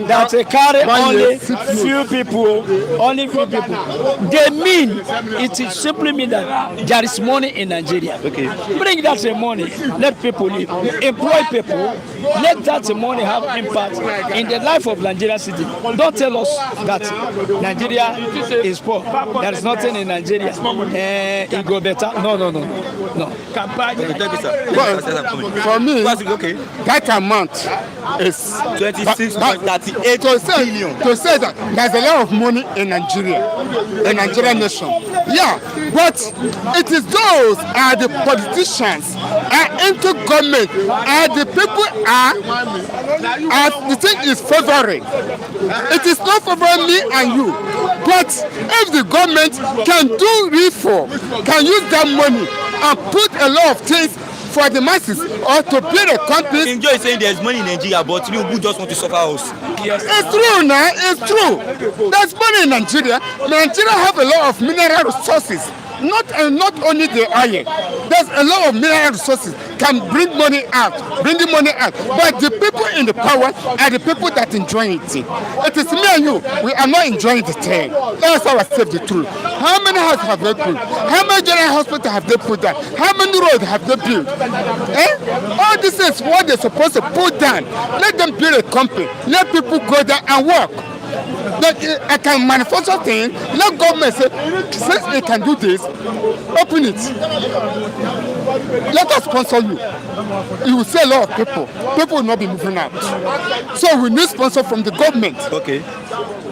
that carry only few people. They mean it simply mean that there is money in Nigeria. Okay. Bring that money, let people live, employ people, let that money have impact in the life of Nigerian citizens. Don't tell us that Nigeria is poor. There is nothing in Nigeria. It go better. No. Okay, thank you, sir. For me, Okay. that amount is 26.38 billion. To say that there's a lot of money in Nigeria, the Nigerian nation. Yeah, but it is those are the politicians are into government and the people are the thing is favoring. It is not favoring me and you. But if the government can do reform, can use that money and put a lot of things for the masses or to build a country. Enjoy saying there's money in Nigeria, but Tinubu just want to suffer us. Yes. It's true now, it's true. There's money in Nigeria. Nigeria have a lot of mineral resources. Not only the iron. There's a lot of mineral resources can bring the money out. But the people in the power are the people that enjoy it. It is me and you. We are not enjoying the thing. That's how I say the truth. How many houses have they built? How many general hospitals have they put down? How many roads have they built? All this is what they're supposed to put down. Let them build a company. Let people go there and work. That I can manufacture things. Let government say, since they can do this, open it. Let us sponsor you. You will see a lot of people. People will not be moving out. So we need sponsor from the government. Okay.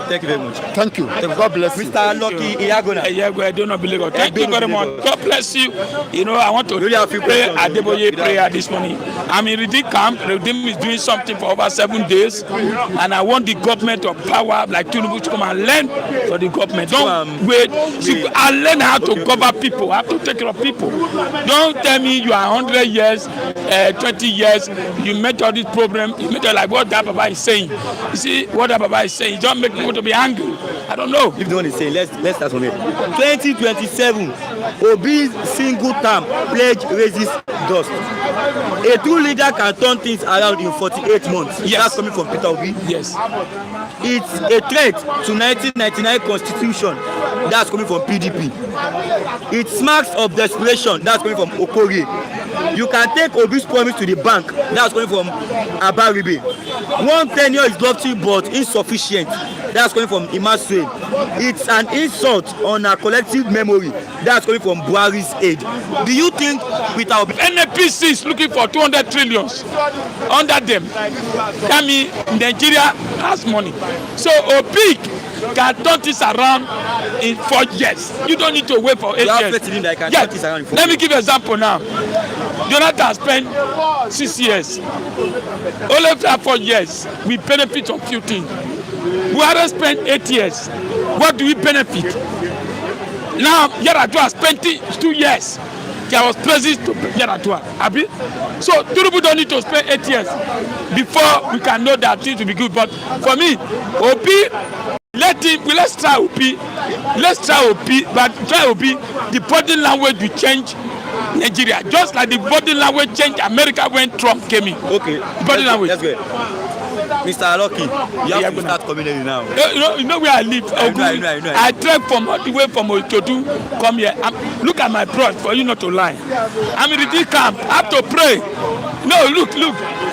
Thank you very much. Thank you. God bless you. Mr. Lucky Iyagona. I do not believe it. Thank you very much. God bless you. You know, I want to Really have few pray questions. Adeboye prayer this morning. I'm in Redeem camp. Redeem is doing something for over 7 days, and I want the government of power power like Tinubu to come and learn for the government. Don't wait. And learn how to cover people, how to take care of people. Don't tell me you are 100 years, 20 years, you met all this problem, you met all like what that Baba is saying. You see what that Baba is saying, it don't make people to be angry. I don't know. If the one is saying, let's start from it. 2027, Obi'S single term pledge raises dust. A true leader can turn things around in 48 months. Yes. That's coming from Peter Obi. Yes. It's a threat to 1999 constitution. That's coming from PDP. It smacks of desperation. That's coming from Okorie. You can take Obi's promise to the bank. That's coming from Abaribe. 1 tenure is Govt but insufficient. That's coming from Imasue. It's an insult on our collective memory. That's coming from Buhari'S aid. Do you think with our NAPC is looking for 200 trillions under them? That means Nigeria has money. So Obi can turn this around in 4 years. You don't need to wait for 8 years. Yes. Let me give you an example now. Jonathan spent 6 years. Only after 4 years, we benefit from few things. Buhari spent 8 years. What do we benefit? Now, Yar'Adua spent 2 years. There was praises to Yar'Adua. So, Tinubu don't need to spend 8 years before we can know that things will be good. But for me, Obi, let's try Obi. Let's try Obi, but try Obi. The body language will change Nigeria, just like the body language changed America when Trump came in. Okay. Body language. That's good. Mr. Aloki, you have to start coming in now. You know where I live. I know. I trek from all the way from Oitodu, come here. Look at my blood for you not to lie. I'm in the camp. I have to pray. No, look.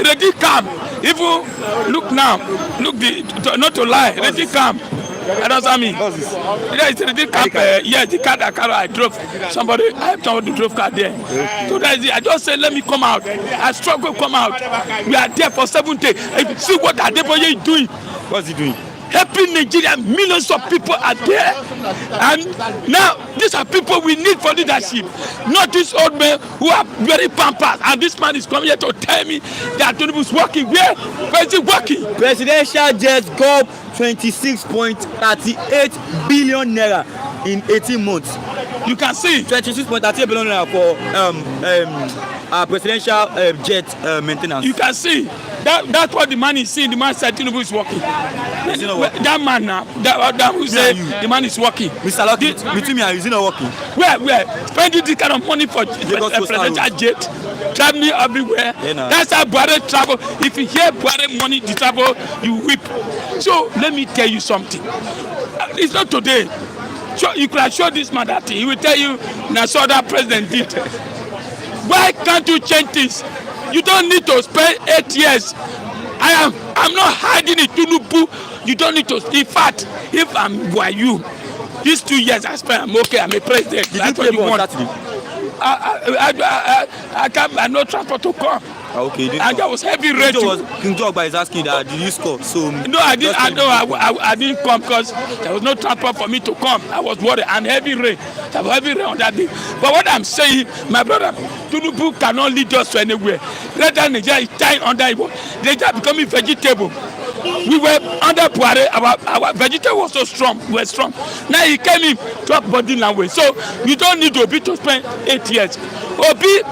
Ready camp. Even look now. Look not to lie. Ready camp. I don't know me. Yeah, it's the camp. Yeah, the car that I drove. I have somebody drove car there. So that's it. I just said, let me come out. I struggle to come out. We are there for 7 days. See what Adamu is doing. What's he doing? Helping Nigeria, millions of people are there. And now, these are people we need for leadership. Not these old men who are very pampered. And this man is coming here to tell me that Tinubu'S working. Where is he working? Presidential jet Govt 26.38 billion naira in 18 months. You can see 26.38 billion naira for presidential jet maintenance. You can see that's what the man is seeing. The man said Tinubu'S working. That man now, that who said the man is working. Mr. Lucky, between me and you, is he not working? Where? Spending this kind of money for presidential jet, traveling everywhere. Yeah, that's how Buhari travel. If you hear Buhari money, the travel, you weep. So let me tell you something. It's not today. So you can show this man that he will tell you that's what that president did. Why can't you change this? You don't need to spend 8 years. I'm not hiding it. Tinubu, you don't need to. In fact, if were you, these 2 years I spent, I'm okay. I'm a president. That's what you want. I can't. I no transport to come. Okay. And there was heavy rain. King Jogba is asking that did you score? So no, I didn't. I didn't come because there was no transport for me to come. I was worried and heavy rain. There was heavy rain on that day. But what I'm saying, my brother, Tinubu cannot lead us to anywhere. Rather, Nigeria is dying under it. Nigeria becoming vegetable. We were under Buhari. Our vegetable was so strong. We were strong. Now he came in to body language. So you don't need Obi to spend 8 years. Obi.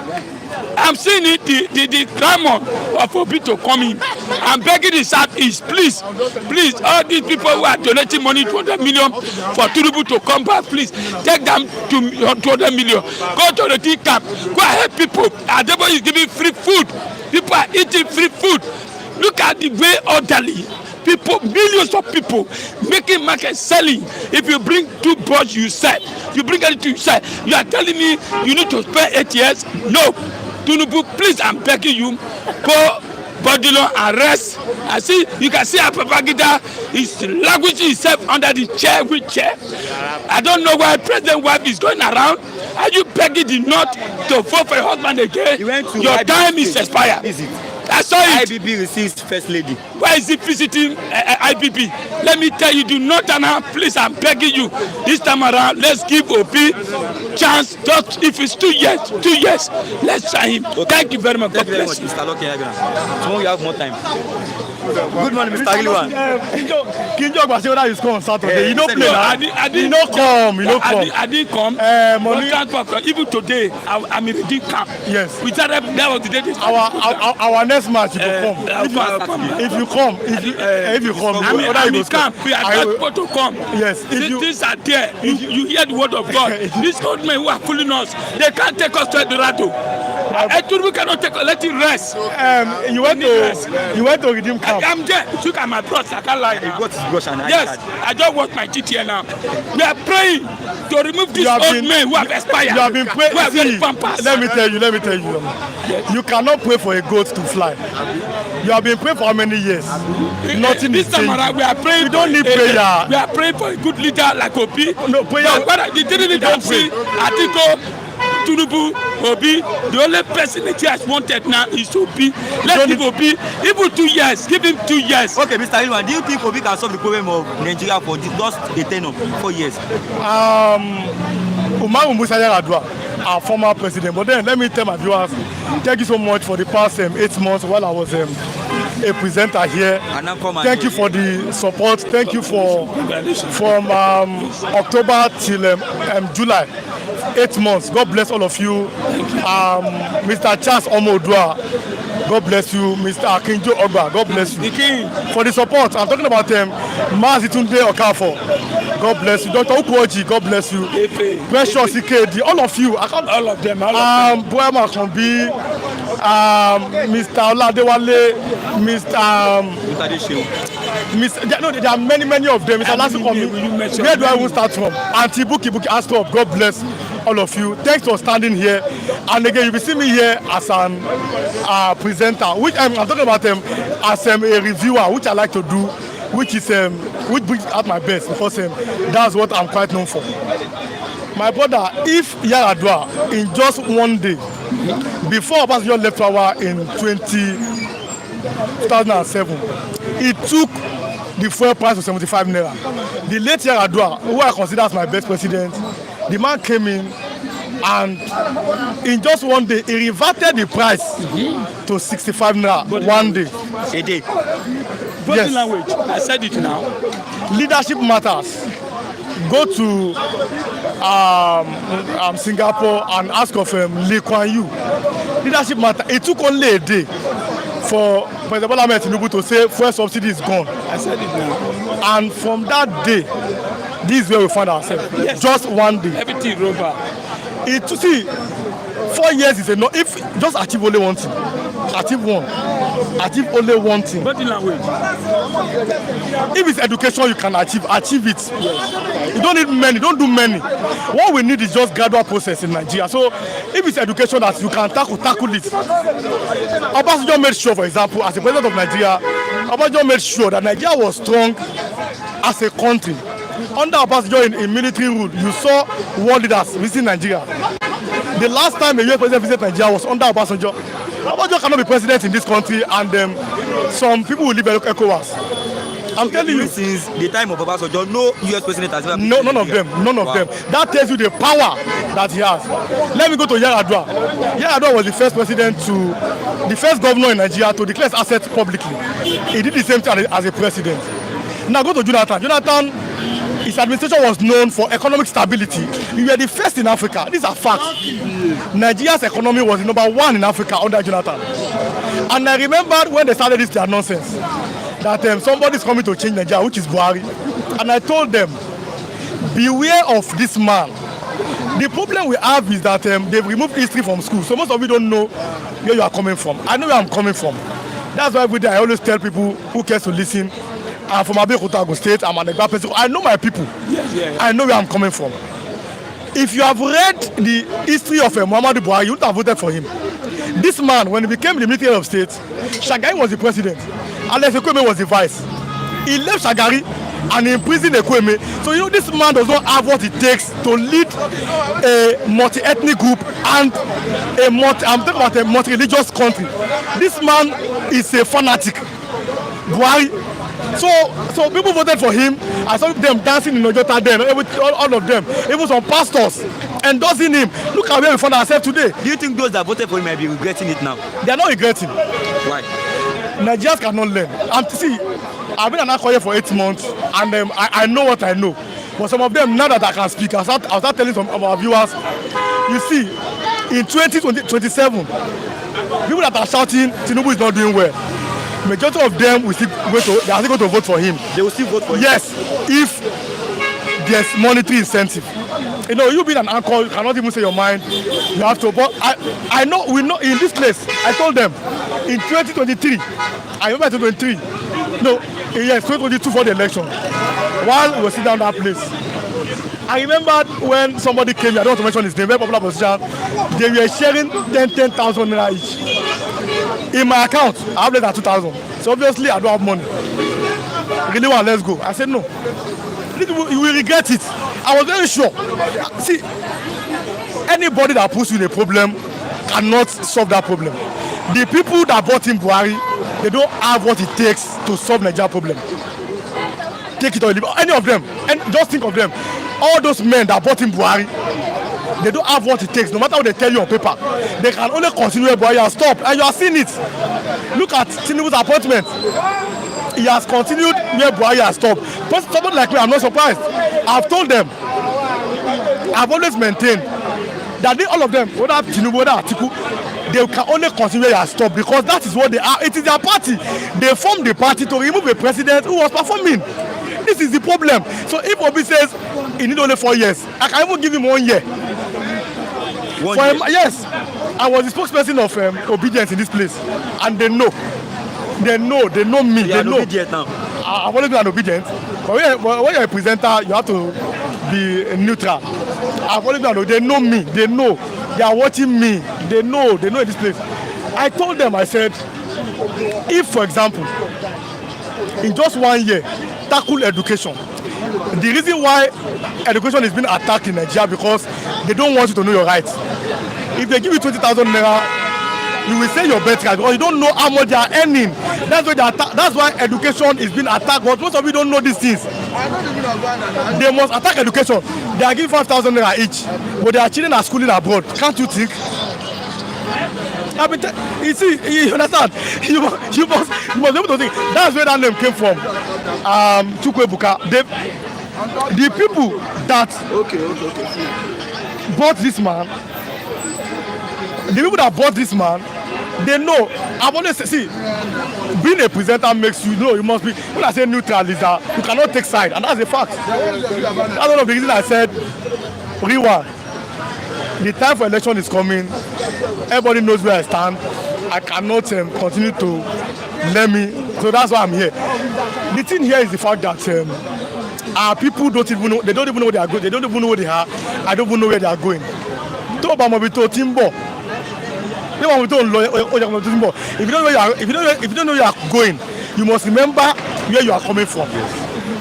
I'm seeing it, the clamor of Obi to come in. I'm begging his heart is please, all these people who are donating money, 200 million for Tinubu to come back, please take them to 200 million. Go to the tea camp, go ahead people. Adamu is giving free food. People are eating free food. Look at the way orderly. People, millions of people making market selling. If you bring 2 birds, you sell. You bring anything, you sell. You are telling me you need to spend 8 years? No. Tinubu, please, I'm begging you, go Bodilo and rest. I see, you can see our Babangida is languishing himself under the chair, wheelchair. I don't know why President wife is going around. Are you begging the North to vote for your husband again? Your time is expired. Is it? I saw it. IBB receives first lady. Why is he visiting IBB? Let me tell you, do not turn around. Please, I'm begging you. This time around, let's give Obi chance. Just if it's 2 years, 2 years, let's try him. Okay. Thank you very much. Thank you very much, Mr. Loki. Tomorrow you have more time. Good morning, Mr. Iliwan. Kinjo Gbasiwada is come on Saturday. You no play now. You no come. I didn't come. Even today, I'm in the camp. Yes. We started. That was the day. Our next match, you come. If you come, I'm in camp. We are supposed to come. Yes. Things are there. You hear the word of God. These old men who are fooling us, they can't take us to Eldorado. We cannot let it rest. You went to redeem camp. I'm there. Look at my brush. I can't lie now. Yes, I just watch my teeth here now. We are praying to remove these old men who have expired. You have been praying. Let me tell you. Yes. You cannot pray for a goat to fly. You have been praying for how many years? Nothing is changing. We are praying. We don't need prayer. We are praying for a good leader like Obi. No prayer. But the didn't see Atiku, Tinubu, Obi. The only person the church wanted now is Obi. Let's give Obi even 2 years. Give him 2 years. Okay, Mr. Iliwan, do you think Obi can solve the problem of Nigeria for just a tenure, 4 years? Umaru Musa Yar'Adua, our former president. But then let me tell my viewers, thank you so much for the past 8 months while I was a presenter here. Thank you for the support. Thank you for from October till July. 8 months. God bless all of you. Mr. Charles Omodua, God bless you. Mr. Akinjo Ogba, God bless you. For the support. I'm talking about Mazitunde Okafo. God bless you. Dr. Ukwoji, God bless you. Precious Ikedi, all of you. All of them. Boema Kambi, Mr. Oladewale, there are many of them. Mr. Lasukomi, where do I even start from? Auntie Buki Astrop, God bless all of you. Thanks for standing here. And again, you will see me here as an presenter, which I'm talking about as a reviewer, which I like to do, which brings out my best because that's what I'm quite known for. My brother, if Yar'Adua in just 1 day, before Obasanjo left power in 2007, he took the fuel price to 75 naira. The late Yar'Adua, who I consider as my best president, the man came in and in just 1 day, he reverted the price to 65 naira 1 day. A day. Body language. I said it now. Leadership matters. Go to Singapore and ask of Lee Kuan Yew. Leadership matters. It took only a day for President Bola Tinubu to say fuel subsidy is gone. I said it now. And from that day, this is where we find ourselves. Yes. Just 1 day. Everything rubber. To see 4 years is enough. If just achieve only one thing, achieve only one thing. Body language. If it's education you can achieve it. Yes. You don't need many, don't do many. What we need is just gradual process in Nigeria. So if it's education that you can tackle it. Obasanjo made sure, for example, as the president of Nigeria, Obasanjo made sure that Nigeria was strong as a country. Under Obasanjo in military rule, you saw world leaders visiting Nigeria. The last time a US president visited Nigeria was under Obasanjo. Obasanjo cannot be president in this country, and some people will leave ECOWAS. I'm telling you, since the time of Obasanjo, no US president has ever. No, none of them. That tells you the power that he has. Let me go to Yar'Adua. Yar'Adua was the first governor in Nigeria to declare his assets publicly. He did the same thing as a president. Now go to Jonathan. His administration was known for economic stability. We were the first in Africa. These are facts. Nigeria's economy was the #1 in Africa under Jonathan. And I remembered when they started their nonsense, that somebody is coming to change Nigeria, which is Buhari. And I told them, beware of this man. The problem we have is that they've removed history from school. So most of you don't know where you are coming from. I know where I'm coming from. That's why every day I always tell people who cares to listen, I'm from Ogun State, I'm an Egba person. I know my people. Yes. I know where I'm coming from. If you have read the history of Muhammad Buhari, you would have voted for him. This man, when he became the Minister of State, Shagari was the president, and Ekweme was the vice. He left Shagari and imprisoned Ekweme. So you know this man does not have what it takes to lead a multi-ethnic group and I'm talking about a multi-religious country. This man is a fanatic. Buhari. So people voted for him. I saw them dancing in Ojota then, all of them, even some pastors endorsing him. Look at where we found ourselves today. Do you think those that voted for him might be regretting it now? They are not regretting. Why? Nigerians cannot learn. See, I've been an alcoholic for 8 months, and I know what I know. But some of them, now that I can speak, I'll start telling some of our viewers. You see, in 2027, people that are shouting Tinubu is not doing well, majority of them they are still going to vote for him. They will still vote for him. Yes, if there's monetary incentive. You know, you being an anchor, you cannot even say your mind. You have to. But I know, we know in this place. I told them in 2023. I remember 2023. No, yes, 2022 for the election. While we were sitting down that place, I remember when somebody came here. I don't want to mention his name. Very popular position. They were sharing 10,000 naira each. In my account, I have less than 2,000. So obviously, I don't have money. Really want, let's go. I said no. You will regret it. I was very sure. See, anybody that puts you in a problem cannot solve that problem. The people that bought in Buhari, they don't have what it takes to solve Nigeria problem. Take it or leave it. Any of them, and just think of them. All those men that bought in Buhari, they don't have what it takes. No matter what they tell you on paper, they can only continue where Buhari has stopped. And you are seeing it. Look at Tinubu'S appointment. He has continued where Buhari has stopped. But somebody like me, I'm not surprised. I've told them, I've always maintained that all of them, whether Tinubu, whether Atiku, they can only continue where he has stopped because that is what they are. It is their party. They formed the party to remove a president who was performing. This is the problem. So if Obi says he needs only 4 years, I can even give him 1 year. Yes, I was the spokesperson of Obedience in this place, and they know. They know me. They know. Now. I've always been an obedient. But when you're a presenter, you have to be neutral. I've always been they know me. They know. They are watching me. They know in this place. I told them, I said, if, for example, in just 1 year, tackle education. The reason why education is being attacked in Nigeria because they don't want you to know your rights. If they give you 20,000 naira, you will say your birthright because you don't know how much they are earning. That's why education is being attacked. But most of you don't know these things. They must attack education. They are giving 5,000 naira each, but their children are schooling abroad. Can't you think? I mean, you see, you understand? You must be able to think. That's where that name came from. Chukwebuka. The people that bought this man, they know. I've always said, see, being a presenter makes you know you must be. When I say neutral, is that you cannot take side, and that's a fact. That's one of the reasons I said, Riwa, the time for election is coming. Everybody knows where I stand. I cannot continue to let me. So that's why I'm here. The thing here is the fact that our people don't even know. They don't even know where they are going. They don't even know where they are. I don't even know where they are going. If you don't know where you are going, you must remember where you are coming from.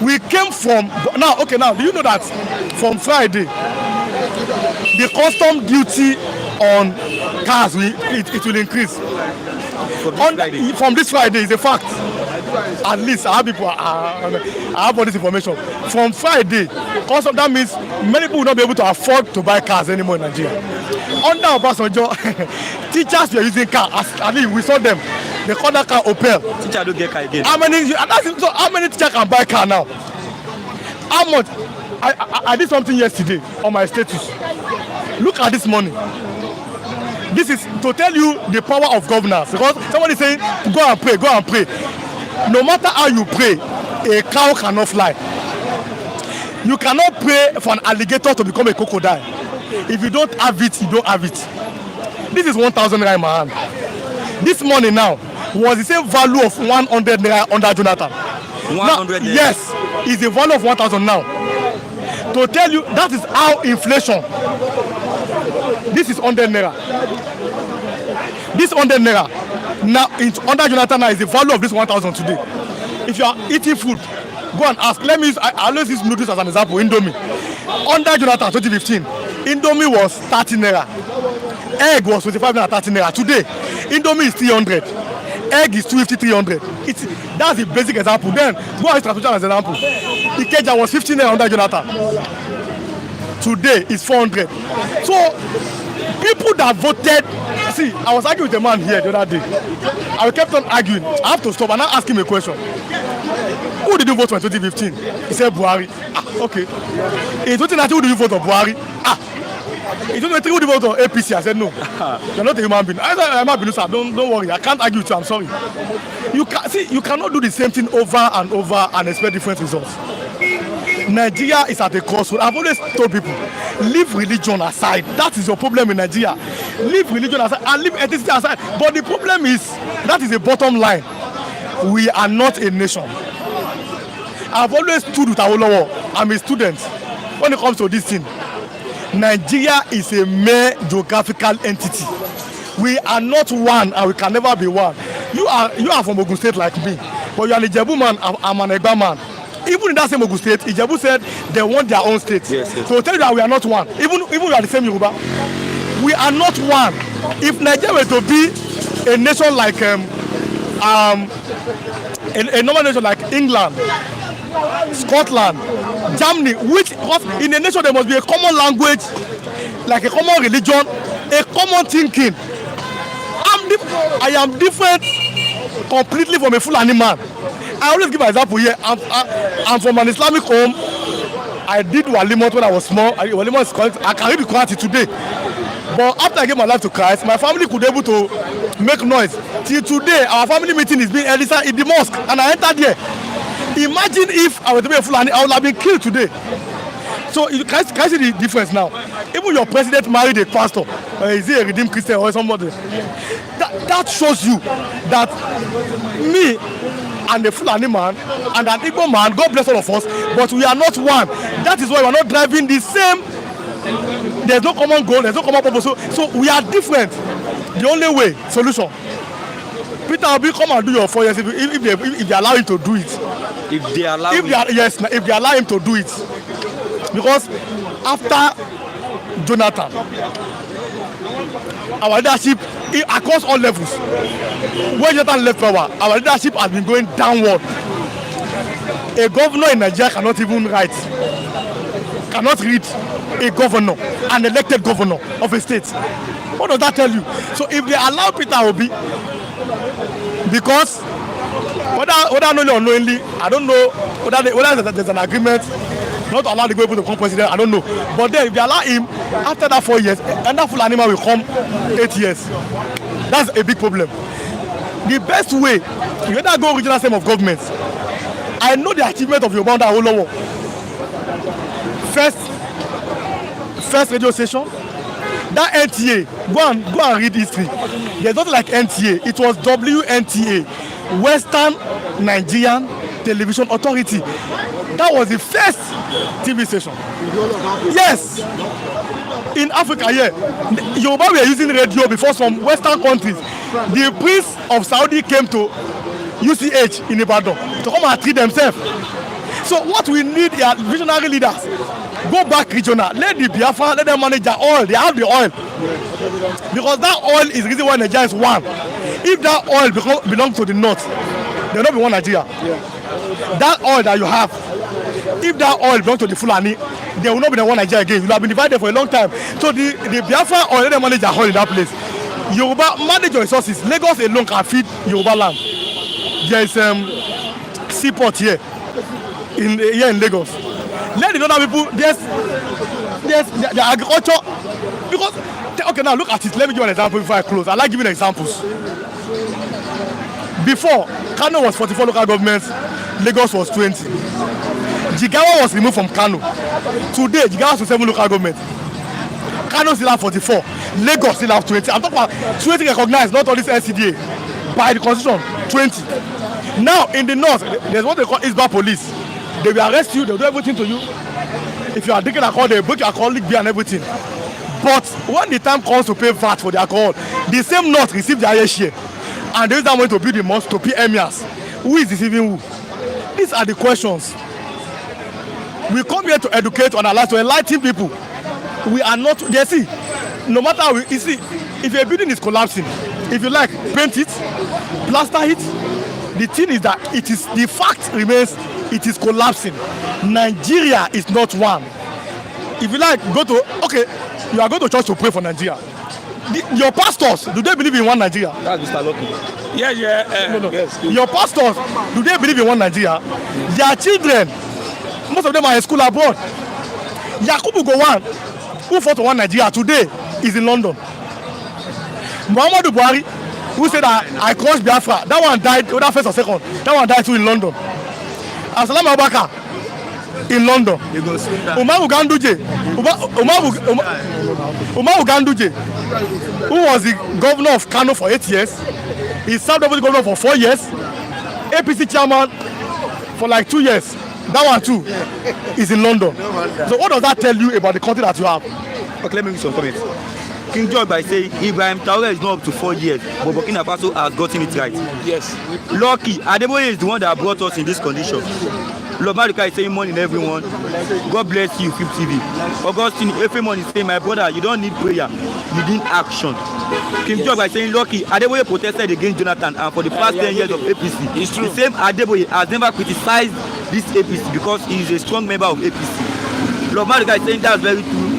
We came from now. Do you know that from Friday, the custom duty on cars it will increase? From this Friday is a fact. At least I have all this information. From Friday, custom, that means many people will not be able to afford to buy cars anymore in Nigeria. Under Obasanjo, teachers were using cars. I mean, we saw them. They call that car Opel. Teacher don't get car again. How many teachers can buy car now? How much? I did something yesterday on my status. Look at this money. This is to tell you the power of governance. Because somebody is saying, go and pray, go and pray. No matter how you pray, a cow cannot fly. You cannot pray for an alligator to become a crocodile. If you don't have it, you don't have it. This is 1,000 naira in my hand. This money now was the same value of 100 naira under Jonathan. 100 naira? Yes, it's the value of 1,000 now. To tell you, that is how inflation. This is 100 naira. This 100 naira. Now, under Jonathan now is the value of this 1,000 today. If you are eating food, go and ask. Let me use, I always use noodles as an example. Indomie. Under Jonathan 2015, Indomie was 30 naira. Egg was 25 naira, 30 naira. Today, Indomie is 300. Egg is 250, 300. That's the basic example. Then, go and use transportation as an example. Ikeja was 15 naira under Jonathan. Today is 400. So, People that voted, see, I was arguing with a man here the other day. I kept on arguing. I have to stop and now ask him a question. Who did you vote for in 2015? He said Buhari. Okay. In 2019, who did you vote for Buhari? In 2023, who did you vote for APC? I said no. You're not a human being. I said I'm not being, sir. Don't worry. I can't argue with you. I'm sorry. You cannot do the same thing over and over and expect different results. Nigeria is at a crossroads. I've always told people, leave religion aside. That is your problem in Nigeria. Leave religion aside and leave ethnicity aside. But the problem is, that is the bottom line. We are not a nation. I've always stood with Awolowo. I'm a student. When it comes to this thing, Nigeria is a mere geographical entity. We are not one and we can never be one. You are from Ogun State like me, but you are an Ijebu man, I'm an Egba man. Even in that same Ogun State, Ijebu said they want their own state. Yes. So tell you that we are not one. Even we are the same Yoruba. We are not one. If Nigeria were to be a nation like a normal nation like England, Scotland, Germany, which in a nation there must be a common language, like a common religion, a common thinking. I am different completely from a Fulani man. I always give an example here. I'm from an Islamic home. I did Walimot when I was small. Walimot is correct. I can read the Quran today. But after I gave my life to Christ, my family could be able to make noise. Till today, our family meeting is being held in the mosque, and I entered there. Imagine if I were to be a Fulani, I would have been killed today. So you can see the difference now. Even your president married a pastor. Is he a redeemed Christian or somebody? That shows you that me and a Fulani man and an Igbo man, God bless all of us, but we are not one. That is why we are not driving the same. There's no common goal, there's no common purpose. So we are different. The only way, solution. Peter Obi, come and do your 4 years if they allow him to do it. If they allow if they allow him to do it. Because after Jonathan, our leadership across all levels, when Jonathan left power, our leadership has been going downward. A governor in Nigeria cannot even write, cannot read a governor, an elected governor of a state. What does that tell you? So if they allow Peter Obi, because whether knowingly or unknowingly, I don't know whether there's an agreement not to allow the people to become president, I don't know. But then if they allow him, after that 4 years, and that full animal will come 8 years. That's a big problem. The best way, you either go regional system of government. I know the achievement of Yoruba under Awolowo. First radio station, that NTA, go and read history. There's nothing like NTA. It was WNTA, Western Nigerian Television Authority. That was the first TV station. Yes. In Africa, yeah. Yoruba were using radio before some Western countries. The Prince of Saudi came to UCH in Ibadan to come and treat themselves. So what we need are visionary leaders. Go back regional. Let the Biafra, let them manage their oil. They have the oil. Because that oil is the reason why Nigeria is one. If that oil belongs to the north, they will not be one Nigeria. Yeah. That oil that you have, if that oil belongs to the Fulani, they will not be the one Nigeria again. You have been divided for a long time. So the Biafra oil, let them manage their oil in that place. Yoruba, manage your resources. Lagos alone can feed Yoruba land. There is seaport here in Lagos. Let the other people, there's the agriculture. Because, okay, now look at it. Let me give you an example before I close. I like giving examples. Before, Kano was 44 local governments, Lagos was 20. Jigawa was removed from Kano. Today, Jigawa has 7 local governments. Kano still have 44. Lagos still have 20. I'm talking about 20 recognized, not all this NCDA. By the constitution, 20. Now, in the north, there's what they call Isba police. They will arrest you, they'll do everything to you. If you are drinking alcohol, they'll break your alcoholic beer and everything. But when the time comes to pay VAT for the alcohol, the same north receive the highest share. And there is that way to build the mosque, to pay emirs. Who is deceiving who? These are the questions. We come here to educate, to analyze, to enlighten people. We are not, they see, no matter how you see, if a building is collapsing, if you like, paint it, plaster it. The thing is that it is, the fact remains, it is collapsing. Nigeria is not one. If you like, you are going to church to pray for Nigeria. Your pastors, do they believe in one Nigeria? That's Mr. Lucky. Yeah. No. Yes. Your pastors, do they believe in one Nigeria? Their children, most of them are in school abroad. Yakubu Gowon, who fought for one Nigeria today, is in London. Muhammad Buhari, who said that I crushed Biafra, that one died, whether first or second, that one died too in London. Assalam Abubakar in London. Umaru Ganduje, who was the governor of Kano for 8 years, he served as the governor for 4 years, APC chairman for like 2 years. That one too is in London. So what does that tell you about the country that you have? Okay, let me make some comments. King George by saying Ibrahim Traore is not up to 4 years, but Burkina Faso has gotten it right. Yes. Lucky, Adeboye is the one that brought us in this condition. Lobarika is saying morning everyone. God bless you, Flip TV. Augustine, everyone is saying, my brother, you don't need prayer, you need action. King George by saying, Lucky, Adeboye protested against Jonathan, and for the past 10 years of APC, it's true. The same Adeboye has never criticized this APC because he is a strong member of APC. Lobarika is saying that's very true.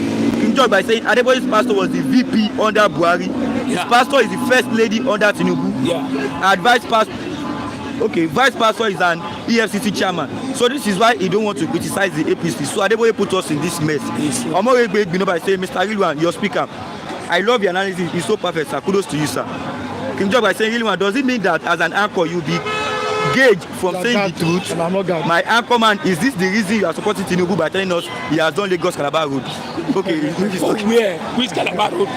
King George by saying Adeboye's pastor was the VP under Buhari. His pastor is the first lady under Tinubu. Yeah. Vice pastor is an EFCC chairman. So this is why he don't want to criticize the APC. So Adeboye put us in this mess. Omoregbe Gbino by saying, Mr. Rilwan, your speaker, I love your analysis. It's so perfect, sir. Kudos to you, sir. King George by saying, Rilwan, does it mean that as an anchor you'll be gauged from saying the truth? My anchorman, is this the reason you are supporting Tinubu by telling us he has done Lagos Calabar Road? Okay. Where? Which Calabar Road?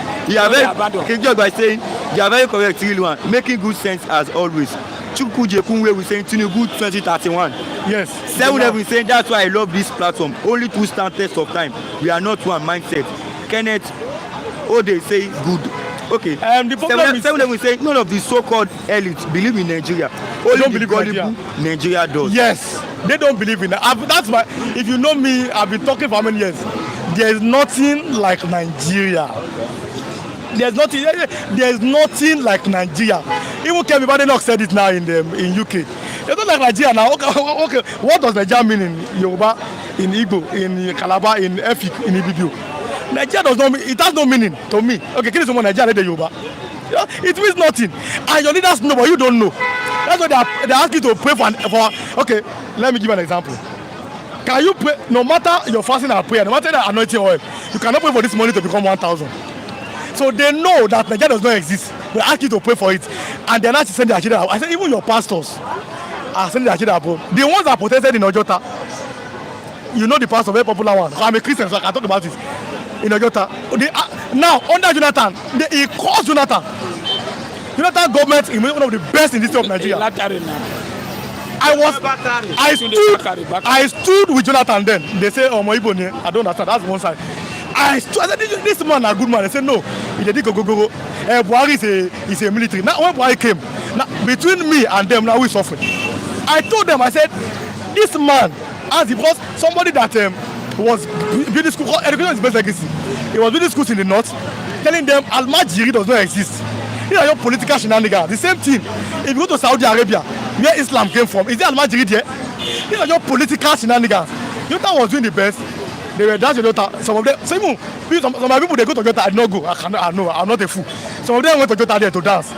King George by saying, you are very correct, Rilwan, making good sense as always. Chukuje Kunwe was saying Tinubu 2031. Yes. 7 is saying that's why I love this platform. Only two stand test of time. We are not one mindset. Kenneth Ode say good. Okay. The problem is 7 is saying none of the so-called elites believe in Nigeria. Only don't believe in Nigeria does. Yes, they don't believe in that. That's why, if you know me, I've been talking for how many years? There is nothing like Nigeria. There's nothing like Nigeria. Even Kevin Badenoch said it now in UK. It's not like Nigeria now. Okay. What does Nigeria mean in Yoruba, in Igbo, in Calabar, in Efik, in Ibibio? Nigeria does not mean, it has no meaning to me. Okay, kill someone Nigeria, let the Yoruba. It means nothing. And your leaders know, but you don't know. That's why they ask you to pray for. Okay, let me give you an example. Can you pray, no matter your fasting and prayer, no matter the anointing oil, you cannot pray for this money to become 1,000. So they know that Nigeria does not exist. They ask you to pray for it. And they're not sending their children abroad. I said, even your pastors are sending their children abroad. The ones that protested in Ojota, you know the pastor, very popular one. I'm a Christian, so I can talk about it. In Ojota. Now, under Jonathan, he calls Jonathan. Jonathan government is one of the best in the state of Nigeria. I stood with Jonathan then. They say, oh, my Igbo, I don't understand. That's one side. I said, this man a good man. They said, no, he did go. Buhari is a military. Now, when Buhari came, now, between me and them, now we suffering. I told them, I said, this man, as he was somebody that was building school, education is best legacy. He was building schools in the north, telling them Al-Majiri does not exist. These are your political shenanigans. The same thing. If you go to Saudi Arabia, where Islam came from, is there Al-Majiri there? These are your political shenanigans. Jonathan was doing the best. They were dancing Jota. Some of them, some of my people, they go to Jota. I did not go. I know. I'm not a fool. Some of them went to Jota there to dance.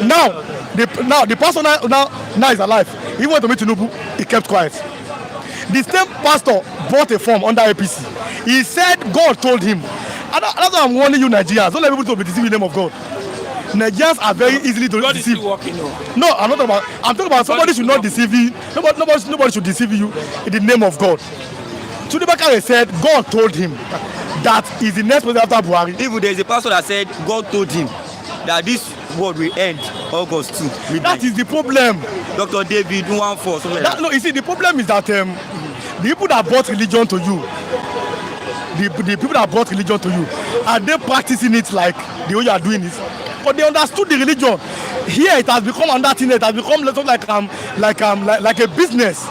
Now the person now is alive. He went to meet Tinubu. He kept quiet. The same pastor bought a form under APC. He said God told him. And that's why I'm warning you, Nigerians. Don't let people to be deceived in the name of God. Nigerians are very easily to deceive. No, I'm talking about somebody should not deceive you. Nobody should deceive you in the name of God. Tinubu said God told him that he's the next president after Buhari. Even there is a pastor that said God told him that this world will end August 2. Midnight. That is the problem. Dr. David 1-4, something like that. No, you see, the problem is that the people that brought religion to you, the people that brought religion to you, are they practicing it like the way you are doing it? But they understood the religion. Here it has become another thing. It has become like a business.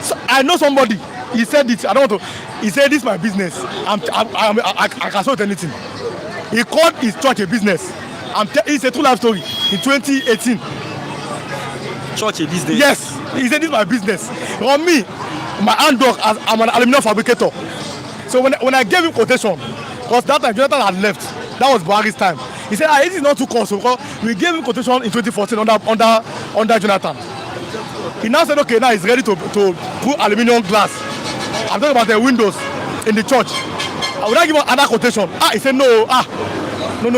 So I know somebody. He said it. I don't want to. He said this is my business. I can sort anything. He called his church a business. It's a true life story. In 2018. Church a business. Yes. He said this is my business. On me, my hand dog, I'm an aluminum fabricator. So when I gave him quotation, because that time Jonathan had left, That was Buhari's time. He said, this is not too costly because we gave him quotation in 2014 under Jonathan. He now said, okay, now he's ready to put aluminium glass. I'm talking about the windows in the church. I would not give him another quotation. He said, no. No.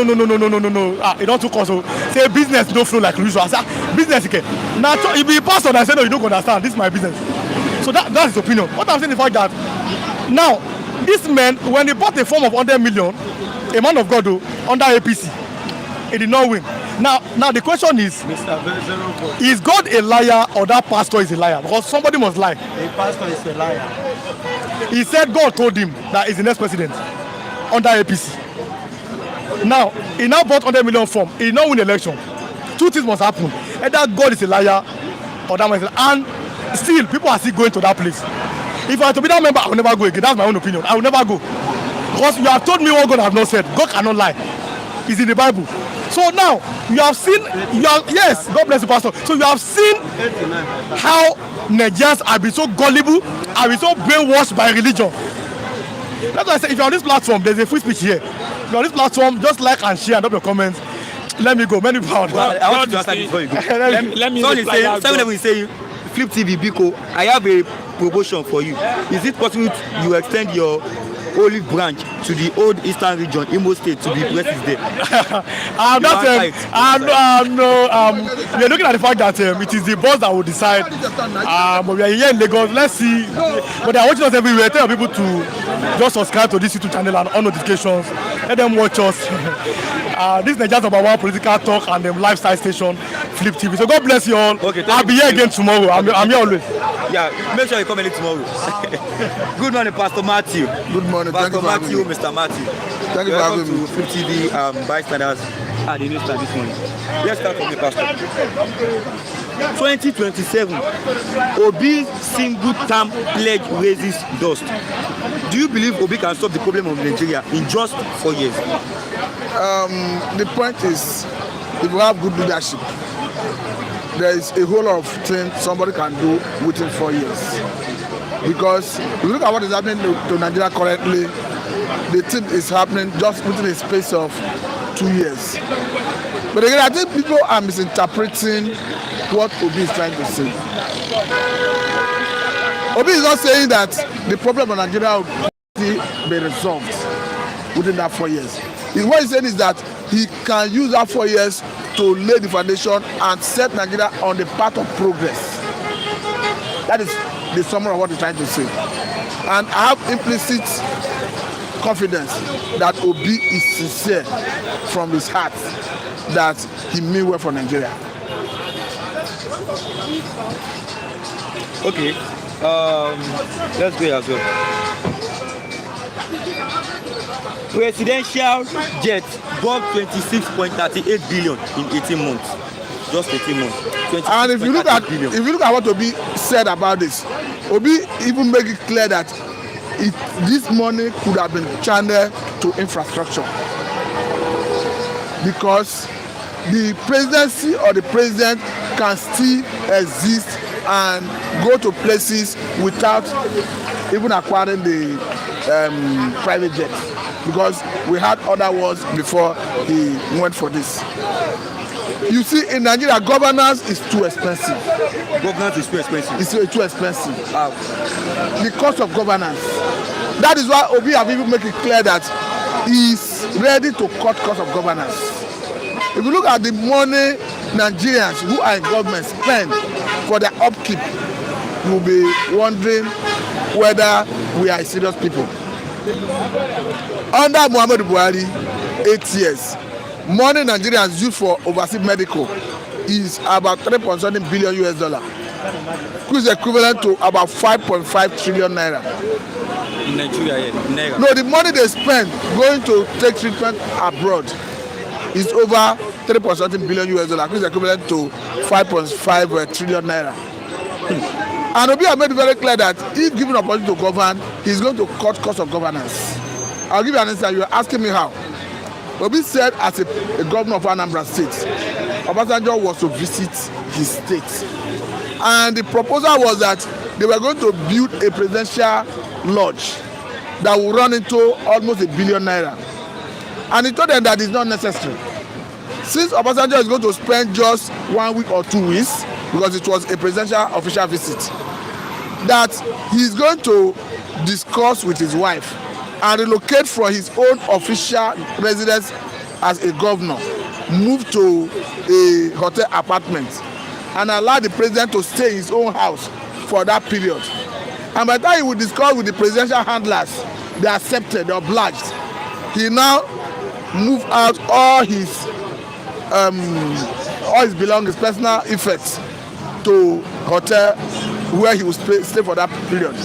It don't too costly. Say business don't flow like usual. I said, business okay. Now if you pass on, I said, no, you don't understand. This is my business. So that's his opinion. What I'm saying is the fact that now this man, when they bought a form of 100 million, a man of God under APC, he did not win. Now the question is God a liar or that pastor is a liar? Because somebody must lie. The pastor is a liar. He said God told him that he's the next president under APC. Now he now bought 100 million form. He did not win the election. Two things must happen. Either God is a liar or that man is a liar. And still, people are still going to that place. If I were to be that member, I will never go again. That's my own opinion. I will never go. Because you have told me what God has not said. God cannot lie. It's in the Bible. So now, you have seen, yes, God bless the pastor. So you have seen how Nigerians have been so gullible, have been so brainwashed by religion. That's why I say, if you're on this platform, there's a free speech here. If you're on this platform, just like and share and drop your comments. Let me go. Many pounds. I want to answer this before you go. Let me reply. Someone will say, Flip TV, Biko, I have a promotion for you. Is it possible you extend your olive branch to the old eastern region, Imo State, to be places there? We're looking at the fact that it is the boss that will decide. But we are here in Lagos. Let's see. But they are watching us everywhere. Tell people to just subscribe to this YouTube channel and on notifications. Let them watch us. This is just about one political talk and the lifestyle station, Flip TV. So God bless you all. Okay, I'll be here again tomorrow. I'm here always. Yeah, make sure you come in tomorrow. Good morning, Pastor Matthew. Good morning. Pastor Matthew, Mr. Matthew. Thank you for having me. Welcome to Flip TV bystanders at the news time this morning. Let's start from the pastor. 2027, Obi's single term pledge raises dust. Do you believe Obi can solve the problem of Nigeria in just 4 years? The point is, if you have good leadership, there is a whole lot of things somebody can do within 4 years. Because if you look at what is happening to Nigeria currently, the thing is happening just within a space of 2 years. But again, I think people are misinterpreting what Obi is trying to say. Obi is not saying that the problem of Nigeria will be resolved within that 4 years. What he's saying is that he can use that 4 years to lay the foundation and set Nigeria on the path of progress. That is the summary of what he's trying to say. And I have implicit confidence that Obi is sincere from his heart that he means well for Nigeria. Okay, let's go as well. Presidential jet bought 26.38 billion in 18 months. Just 18 months. And if you look at what Obi said about this, Obi even make it clear that this money could have been channeled to infrastructure, because the presidency or the president can still exist and go to places without even acquiring the private jet, because we had other wars before he went for this. You see, in Nigeria, governance is too expensive. Governance is too expensive. It's too expensive. The cost of governance. That is why Obi have even made it clear that he's ready to cut cost of governance. If you look at the money Nigerians who are in government spend for their upkeep, you will be wondering whether we are serious people. Under Muhammed Buhari, 8 years, money Nigerians use for overseas medical is about $3.7 billion US, which is equivalent to about 5.5 trillion naira. In Nigeria, naira. No, the money they spend going to take treatment abroad is over $3.7 billion US, which is equivalent to 5.5 trillion naira. And Obi has made it very clear that if given an opportunity to govern, he's going to cut cost of governance. I'll give you an answer. You are asking me how. Obi said as a governor of Anambra State, Obasanjo was to visit his state. And the proposal was that they were going to build a presidential lodge that will run into almost $1 billion naira. and he told them that it's not necessary. Since Obasanjo is going to spend just 1 week or 2 weeks, because it was a presidential official visit, that he's going to discuss with his wife and relocate from his own official residence as a governor, move to a hotel apartment, and allow the president to stay in his own house for that period. And by the time he will discuss with the presidential handlers, they accepted, they obliged. He now moved out all his belongings, personal effects, to hotel where he will stay for that period.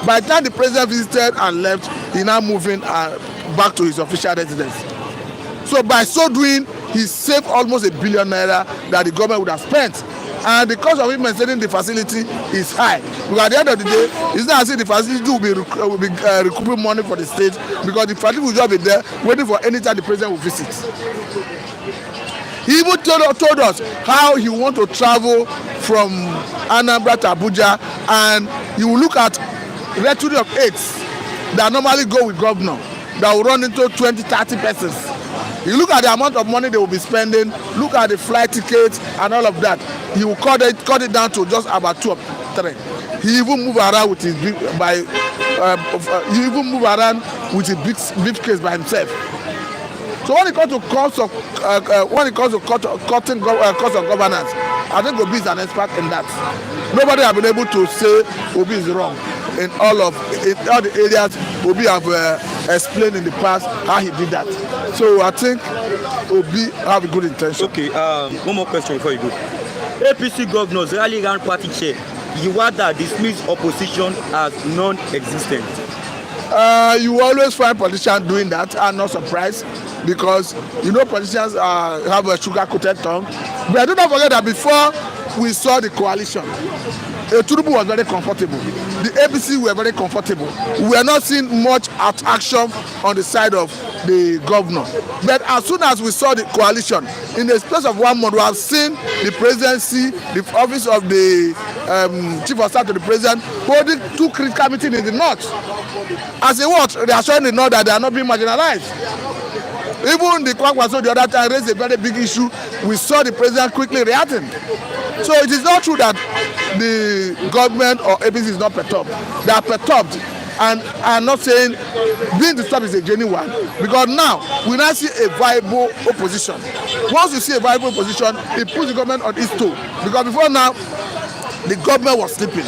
By the time the president visited and left, he now moving back to his official residence. So by so doing, he saved almost $1 billion that the government would have spent. And the cost of him maintaining the facility is high. Because at the end of the day, it's not as if the facility will be recouping money for the state, because the facility will just be there waiting for any time the president will visit. He even told us how he want to travel from Anambra to Abuja, and he will look at rhetoric of aides that normally go with governor, that will run into 20-30 persons. You look at the amount of money they will be spending, look at the flight tickets and all of that. He will cut it down to just about 2 or 3. He even move around with his briefcase by himself. So when it comes to cost of governance, I think Obi is an expert in that. Nobody has been able to say Obi is wrong in all the areas. Obi have explained in the past how he did that. So I think Obi have a good intention. Okay, one more question before you go. APC governors rally around party chair. Yiwada dismissed opposition as non-existent. You always find politicians doing that. I'm not surprised, because you know politicians have a sugar-coated tongue. But do not forget that before we saw the coalition, Tinubu was very comfortable. The APC were very comfortable. We are not seeing much action on the side of the governor. But as soon as we saw the coalition, in the space of 1 month, we have seen the presidency, the office of the chief of staff to the president, holding 2 critical meetings in the north. As a what? They are showing the north that they are not being marginalized. Even the Kwakwaso the other time raised a very big issue. We saw the president quickly reacting. So it is not true that the government or APC is not perturbed. They are perturbed. And I'm not saying being disturbed is a genuine one, because now we now see a viable opposition. Once you see a viable opposition, it puts the government on its toe. Because before now, the government was sleeping.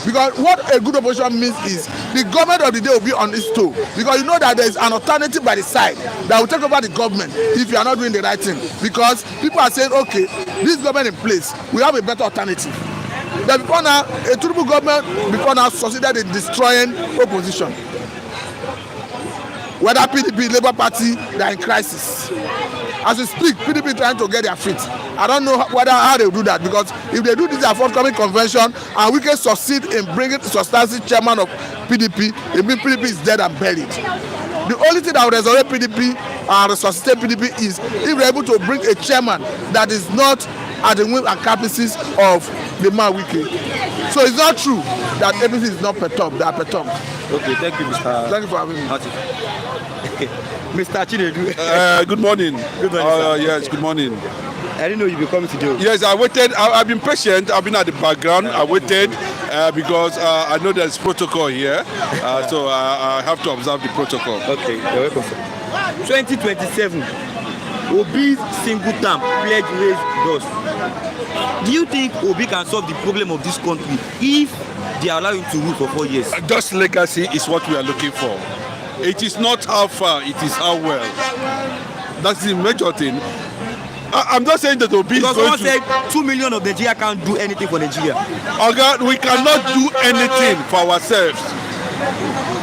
Because what a good opposition means is the government of the day will be on its toe. Because you know that there is an alternative by the side that will take over the government if you are not doing the right thing. Because people are saying, okay, this government in place, we have a better alternative. Then before now, a Tinubu government before now succeeded in destroying opposition. Whether PDP, Labour Party, they are in crisis. As we speak, PDP trying to get their feet. I don't know how they will do that, because if they do this at forthcoming convention and we can succeed in bringing substantive chairman of PDP, it means PDP is dead and buried. The only thing that will resurrect PDP and resuscitate PDP is if we're able to bring a chairman that is not at the whim and caprices of the man Wike. So it's not true that everything is not perturbed. They are perturbed. Okay, thank you, Mr. Thank you for having me. Mr. Chinedu. Good morning. Good morning, yes, good morning. I didn't know you'd be coming today. Yes, I waited. I've been patient. I've been at the background. I waited because I know there's protocol here. So I have to observe the protocol. Okay, you're welcome. 2027, Obi's single term pledge raised dust. Do you think Obi can solve the problem of this country if they allow him to rule for 4 years? Just legacy is what we are looking for. It is not how far, it is how well. That's the major thing. I'm not saying that Obi is going to... Because someone said 2 million of Nigeria can't do anything for Nigeria. Okay, we cannot do anything for ourselves.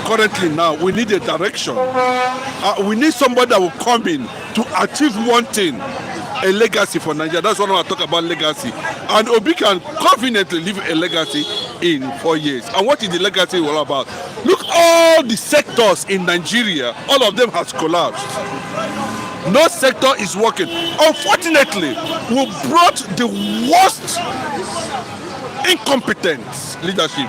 Currently now, we need a direction. We need somebody that will come in to achieve one thing, a legacy for Nigeria. That's what I want to talk about, legacy. And Obi can confidently leave a legacy in 4 years. And what is the legacy all about? Look, all the sectors in Nigeria, all of them has collapsed. No sector is working. Unfortunately, we brought the worst incompetent leadership.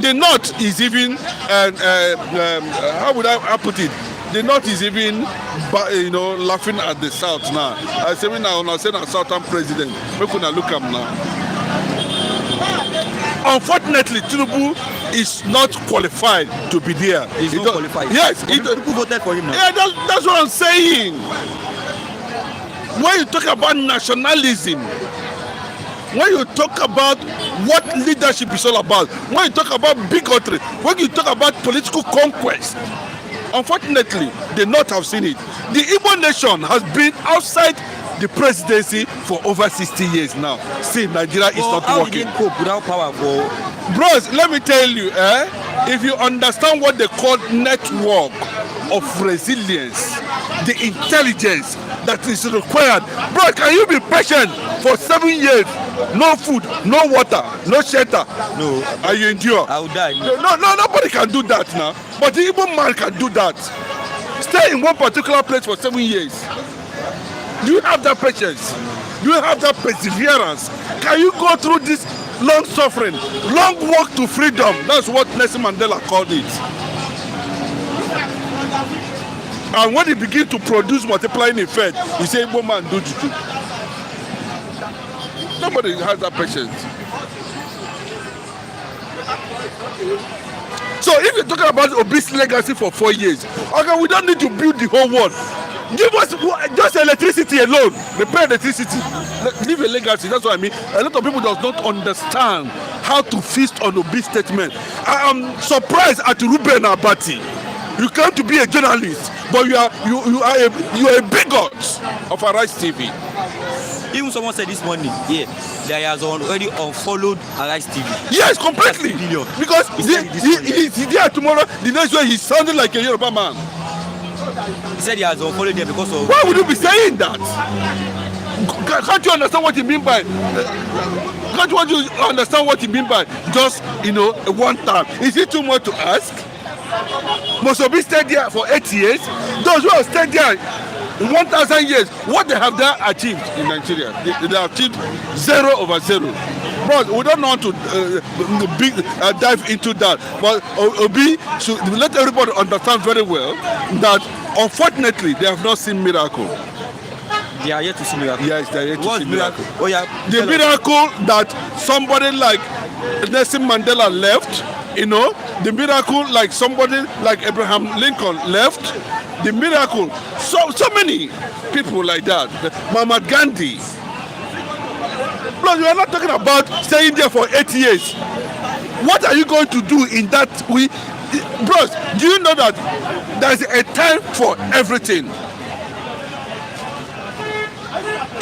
The North is even, how would I put it? the North is even, laughing at the South now. I say now, I say a Southern president. We couldn't look at him now. Unfortunately, Tinubu is not qualified to be there. He's not qualified. Yes, people voted for him now. Yeah, that's what I'm saying. When you talk about nationalism, when you talk about what leadership is all about, when you talk about bigotry, when you talk about political conquest, unfortunately, the North have seen it. The Igbo nation has been outside the presidency for over 60 years now. See, Nigeria is not working. How cope without power for? Bros, let me tell you, if you understand what they call network of resilience, the intelligence that is required, bro, can you be patient for 7 years? No food, no water, no shelter. No. And you endure. I will die. No, nobody can do that now. But the Igbo man can do that. Stay in one particular place for 7 years. Do you have that patience? Do you have that perseverance? Can you go through this long suffering, long walk to freedom? That's what Nelson Mandela called it. And when it begins to produce multiplying effect, you say, Igbo man, do juju. Nobody has that patience. So if you're talking about Obi'S legacy for 4 years, okay, we don't need to build the whole world. Give us just electricity alone. They pay electricity. Leave a legacy. That's what I mean. A lot of people does not understand how to feast on Obi'S statement. I am surprised at Ruben Abati. You claim to be a journalist, but you are a bigot of Arise TV. Even someone said this morning, yeah, that he has already unfollowed Arise TV. Yes, completely. Because he's there tomorrow. The next day he's sounding like a Yoruba man. He said he has unfollowed them because of. Why would you be saying that? Can't you understand what he mean by? Can't you understand what he mean by just one time? Is it too much to ask? Must Obi stay there for 8 years? Those who have stayed there in 1,000 years, what they have there achieved in Nigeria? They have achieved 0 over 0. But we don't want to dive into that. But Obi should let everybody understand very well that unfortunately they have not seen miracle. They are yet to see miracle. Yes, they are yet to see miracle. Oh yeah. The miracle that somebody like Nelson Mandela left, the miracle like somebody like Abraham Lincoln left, the miracle, so many people like that, Muhammad Gandhi. Plus, we are not talking about staying there for 8 years. What are you going to do in that way? Bros, do you know that there's a time for everything?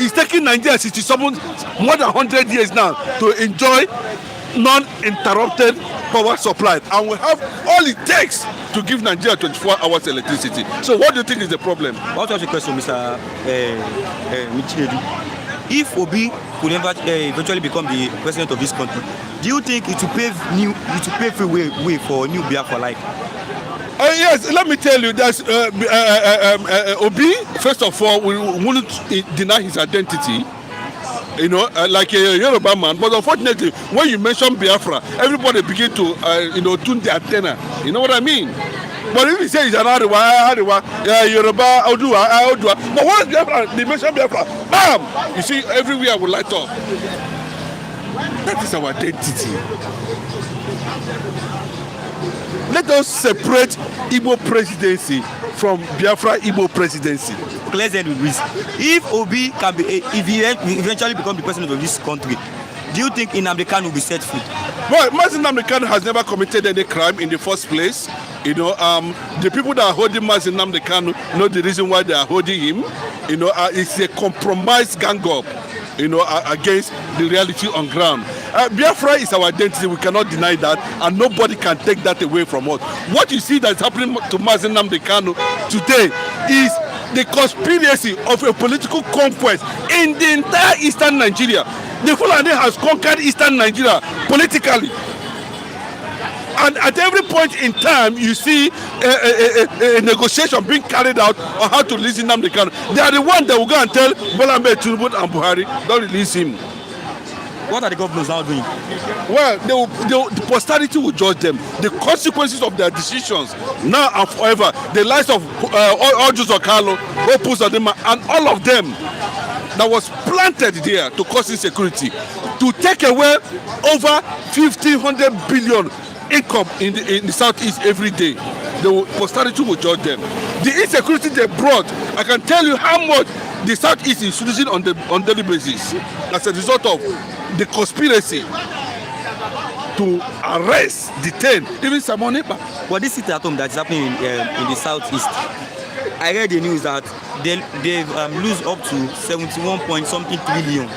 It's taking Nigeria 67 more than 100 years now to enjoy non-interrupted power supply, and we have all it takes to give Nigeria 24 hours electricity. So what do you think is the problem? What was the question, Mr. Michinedu? If Obi could eventually become the president of this country, do you think it will pave the way for new Biafra like? Yes, let me tell you, there's Obi, first of all, we wouldn't deny his identity, like a Yoruba man. But unfortunately, when you mention Biafra, everybody begin to, tune the antenna. You know what I mean? But if you say it's an Yoruba, Odua. But once Biafra, they mention Biafra, bam! You see, everywhere will light up. That is our identity. Let us separate Igbo presidency from Biafra Igbo presidency. Let's end with this. If Obi can be, if he eventually become the president of this country, do you think Nnamdi Kanu will be set free? Well, Mazi Nnamdi Kanu has never committed any crime in the first place. The people that are holding Mazi Nnamdi Kanu know the reason why they are holding him. It's a compromised gang up, against the reality on ground. Biafra is our identity. We cannot deny that, and nobody can take that away from us. What you see that's happening to Mazi Nnamdi Kanu today is the conspiracy of a political conquest in the entire eastern Nigeria. The Fulani has conquered eastern Nigeria politically. And at every point in time, you see a negotiation being carried out on how to release Nnamdi Kanu. They are the ones that will go and tell Bola Ahmed Tinubu and Buhari, don't release him. What are the governors now doing? Well, the posterity will judge them. The consequences of their decisions now and forever. The lives of Ojus Okalo, Opus Adema, and all of them that was planted there to cause insecurity, to take away over 1,500 billion income in the southeast every day. The posterity will judge them. The insecurity they brought, I can tell you how much the southeast is losing on daily basis as a result of the conspiracy to arrest, detain, even Simon Ekpa. But this sit at home that is happening in the southeast, I read the news that they've lose up to 71 point something trillion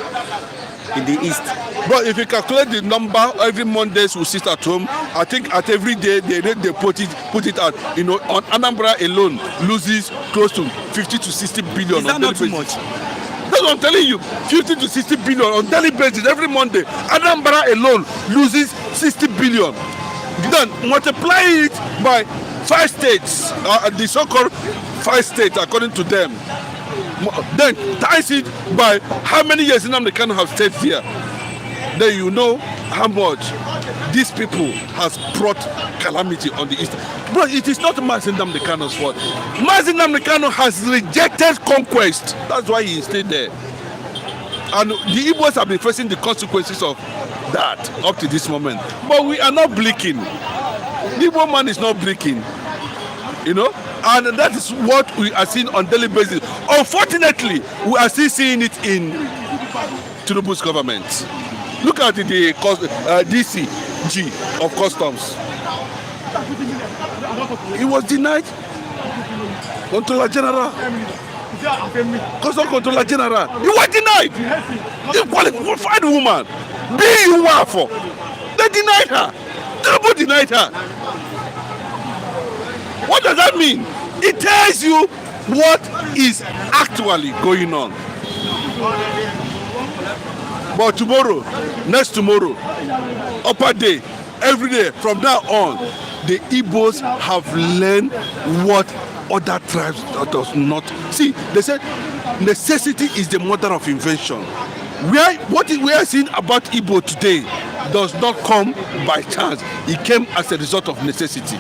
in the east. But if you calculate the number, every Mondays we sit at home. I think at every day they put it out. You know, on Anambra alone loses close to 50 to 60 billion. Is that not too much? That's what I'm telling you. 50 to 60 billion on daily basis every Monday. Anambra alone loses 60 billion. Then multiply it by 5 states, the so-called 5 states according to them. Then times it by how many years Nnamdi Kanu have stayed here. Then you know how much these people has brought calamity on the east. But it is not Mazi Nnamdi Kanu's fault. Mazi Nnamdi Kanu has rejected conquest. That's why he stayed there. And the Igbos have been facing the consequences of that up to this moment. But we are not blinking. The Igbo man is not blinking. You know? And that is what we are seeing on daily basis. Unfortunately, we are still seeing it in Tinubu'S government. Look at the DCG of Customs. He was denied Controller General. Customs Controller General. He was denied. A qualified woman. Be you are for. They denied her. Tinubu denied her. What does that mean? It tells you what is actually going on. But tomorrow, next tomorrow, upper day, every day, from now on, the Igbos have learned what other tribes does not. See, they said necessity is the mother of invention. What we are seeing about Igbo today does not come by chance. It came as a result of necessity.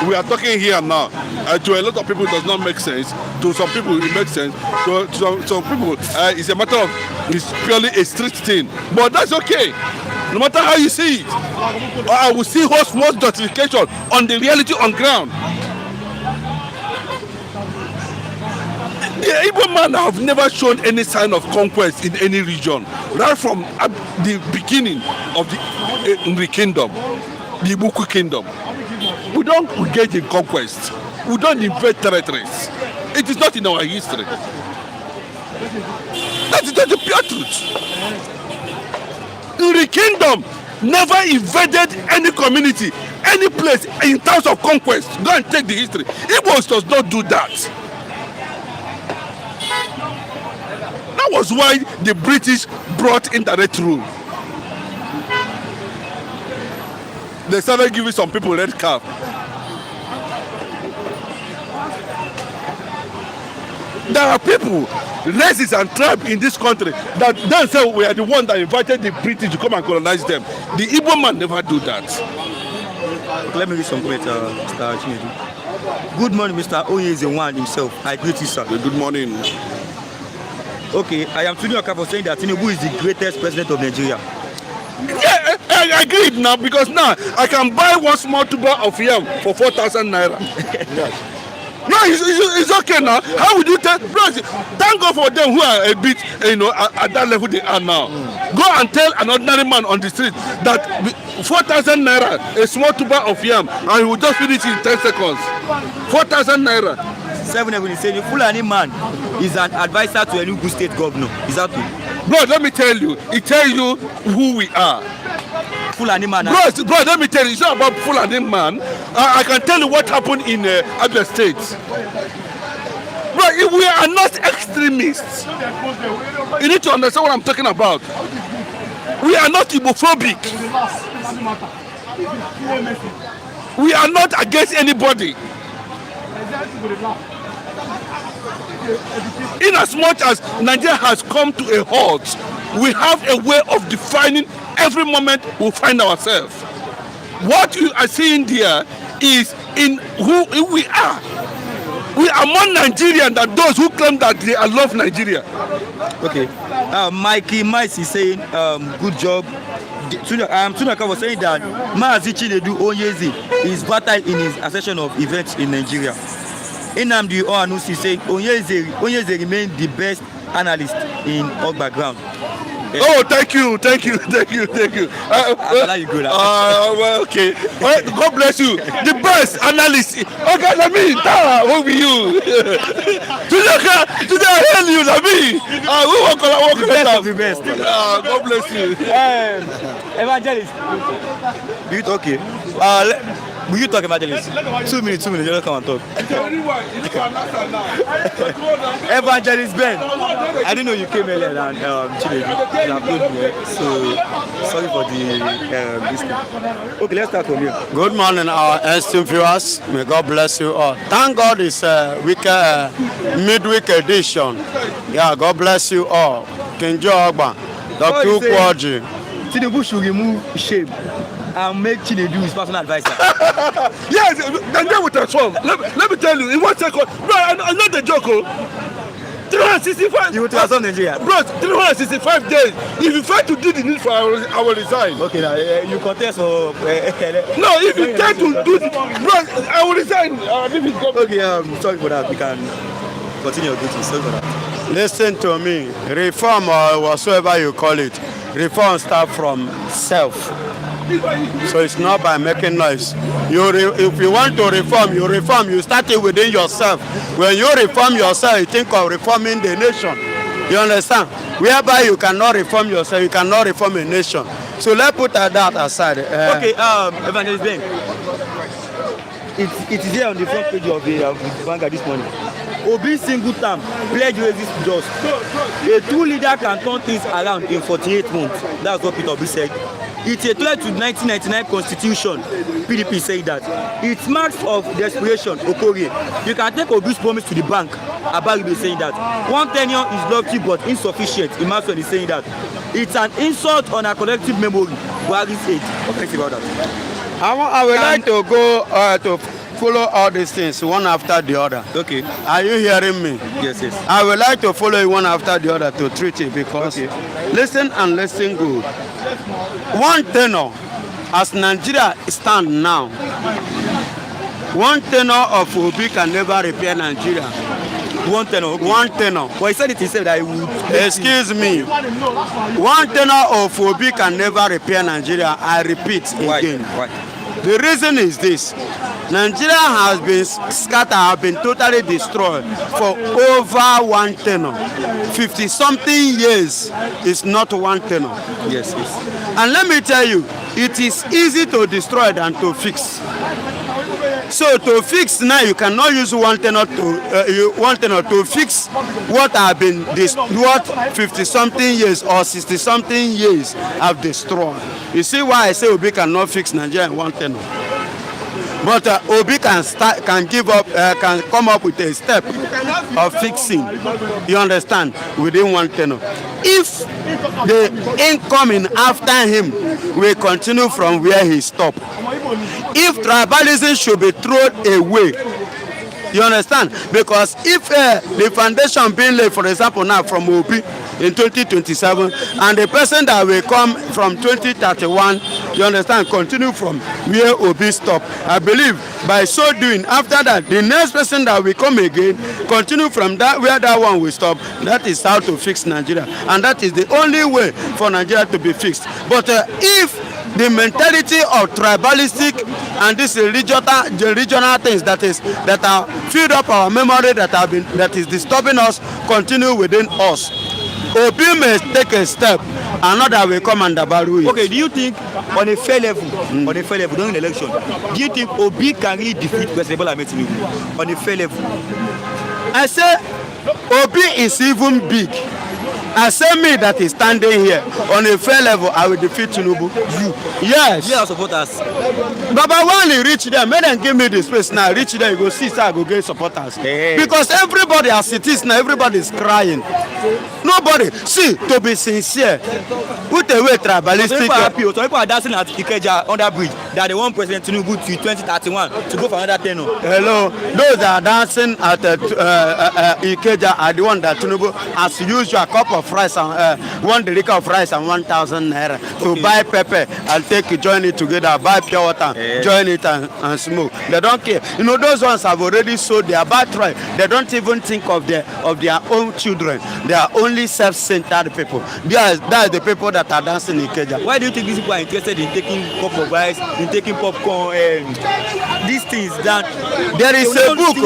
We are talking here now. To a lot of people, it does not make sense. To some people, it makes sense. To some people, it's a matter of, it's purely a street thing. But that's okay. No matter how you see it. I will see what's most justification on the reality on ground. The Igbo man have never shown any sign of conquest in any region. Right from the beginning of the Nri kingdom, the Ibuku kingdom. We don't engage in conquest. We don't invade territories. It is not in our history. That is just the pure truth. The kingdom never invaded any community, any place in terms of conquest. Go and take the history. Igbos does not do that. That was why the British brought indirect rule. They started giving some people red card. There are people, races and tribes in this country that then say we are the one that invited the British to come and colonize them. The Igbo man never do that. Let me read some comments, Mr. Chinedu. Good morning, Mr. Oyezewan himself. I greet you, sir. Good morning. Okay, I am Tinubu for saying that Tinubu is the greatest president of Nigeria. Yeah, I agreed now because now I can buy one small tuber of yam for 4,000 naira. Yes. No, it's okay now. How would you thank God for them who are a bit, at that level they are now. Go and tell an ordinary man on the street that 4,000 naira, a small tuber of yam, and he will just finish in 10 seconds. 4,000 naira. 7 every say the Fulani man is an advisor to a new state governor. Is that true? Bro, let me tell you. It tells you who we are. Fulani man. Bro, let me tell you. It's not about Fulani man. I can tell you what happened in Abia State. Bro, we are not extremists. You need to understand what I'm talking about. We are not Igbophobic. We are not against anybody. In as much as Nigeria has come to a halt we have a way of defining every moment we find ourselves. What you are seeing there is in who we are. We are more Nigerian than those who claim that they love Nigeria. Okay. Mikey Mice is saying, good job. Tunaka was saying that Mazi Chinedu is vital in his accession of events in Nigeria. Nnamdi Oanusi saying Onyeze remains the best analyst in all background. Oh, thank you. Well, okay. Well, God bless you. The best analyst. Okay, let me who be you? Today I hail you, let me. We walk The best. God bless you. Evangelist. Okay. Will you talk, Evangelist? 2 minutes, just come and talk. Evangelist Ben, I didn't know you came earlier than Chinedu. So, sorry for the this. Okay, let's start from here. Good morning, our esteemed viewers. May God bless you all. Thank God it's midweek edition. Yeah, God bless you all. Kinjo Ogba, Dr. Ukwoji. Tinubu should remove shame and make Chinedu his personal advisor. Yes, and then with transform. Let me tell you, in 1 second, bro, I'm not the joke. 365. You will transform Nigeria. Bro, 365 days. If you fail to do the need for, I will resign. Okay, now you contest or. No, if you try to do, bro, I will resign. Okay, sorry for that. We can continue your duties. Sorry for that. Listen to me. Reform or whatsoever you call it, reform start from self. So it's not by making noise. If you want to reform, you start it within yourself. When you reform yourself, you think of reforming the nation. You understand? Whereby you cannot reform yourself, you cannot reform a nation. So let's put that aside. Okay, Evangelist Ben. It is here on the front page of the Vanguard this morning. Obi'S single term pledge raises just. A true leader can turn things around in 48 months. That's what Peter Obi said. It's a threat to 1999 constitution. PDP saying that. It's marks of desperation. Okorie. You can take Obi'S promise to the bank. Abaribe saying that. One tenure is lofty but insufficient. Imagine is saying that. It's an insult on our collective memory. Buhari'S age. What do you think about that? I would like to go to follow all these things one after the other. Okay. Are you hearing me? Yes. I would like to follow it one after the other to treat it because listen and listen good. One tenor, as Nigeria stands now, one tenor of Obi can never repair Nigeria. One tenor. Okay. One tenor. Well, he said it himself that he would. Excuse me. One tenor of Obi can never repair Nigeria. I repeat again. Why? The reason is this. Nigeria has been scattered, has been totally destroyed for over one tenor. 50-something years is not one tenor. Yes. And let me tell you, it is easy to destroy than to fix. So to fix now, you cannot use one tenor to fix what have been what 50-something years or 60-something years have destroyed. You see why I say Obi cannot fix Nigeria in one tenor. But Obi can come up with a step of fixing. You understand? Within one tenor. If the incoming after him will continue from where he stopped, if tribalism should be thrown away, you understand? Because if the foundation being laid, for example, now from Obi in 2027, and the person that will come from 2031, you understand, continue from where Obi stopped. I believe by so doing, after that, the next person that will come again, continue from that where that one will stop. That is how to fix Nigeria, and that is the only way for Nigeria to be fixed. But if the mentality of tribalistic and this regional things that are filled up our memory that is disturbing us continue within us, Obi may take a step, another will come and baru it. Okay, do you think on a fair level, during the election, do you think Obi can really defeat President Bola Ahmed Tinubu on a fair level? I say Obi is even big. I say me that is standing here on a fair level, I will defeat Tinubu. You? Yes. You are supporters. Baba, when he reach there, make them give me the space now. Reach there, you go see, sir, I go get supporters. Hey. Because everybody as it is now, everybody is crying. Nobody. See, to be sincere, put away tribalistic. Some people are dancing at Ikeja under bridge that they want President Tinubu to 2031 to go for another tenure. Hello, those that are dancing at Ikeja are the one that Tinubu has used a cup of rice and 1 derica of rice and 1,000 naira to buy pepper and join it together, buy pure water, join it and smoke. They don't care. You know, those ones have already sold their birthright. They don't even think of their own children. They are only self-centered people. That's the people that are dancing in Ikeja. Why do you think these people are interested in taking cup of rice, in taking popcorn, these things that there is a book,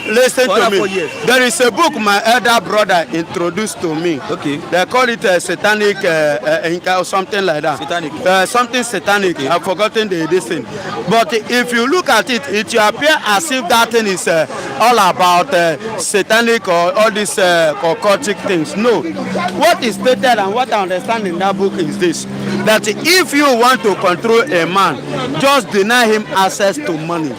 listen to me. There is a book my elder brother introduced to me. Okay. They call it satanic or something like that. Satanic. Something satanic. I've forgotten this thing. But if you look at it, it will appear as if that thing is all about satanic or all these occultic things. No. What is stated and what I understand in that book is this: that if you want to control a man, just deny him access to money.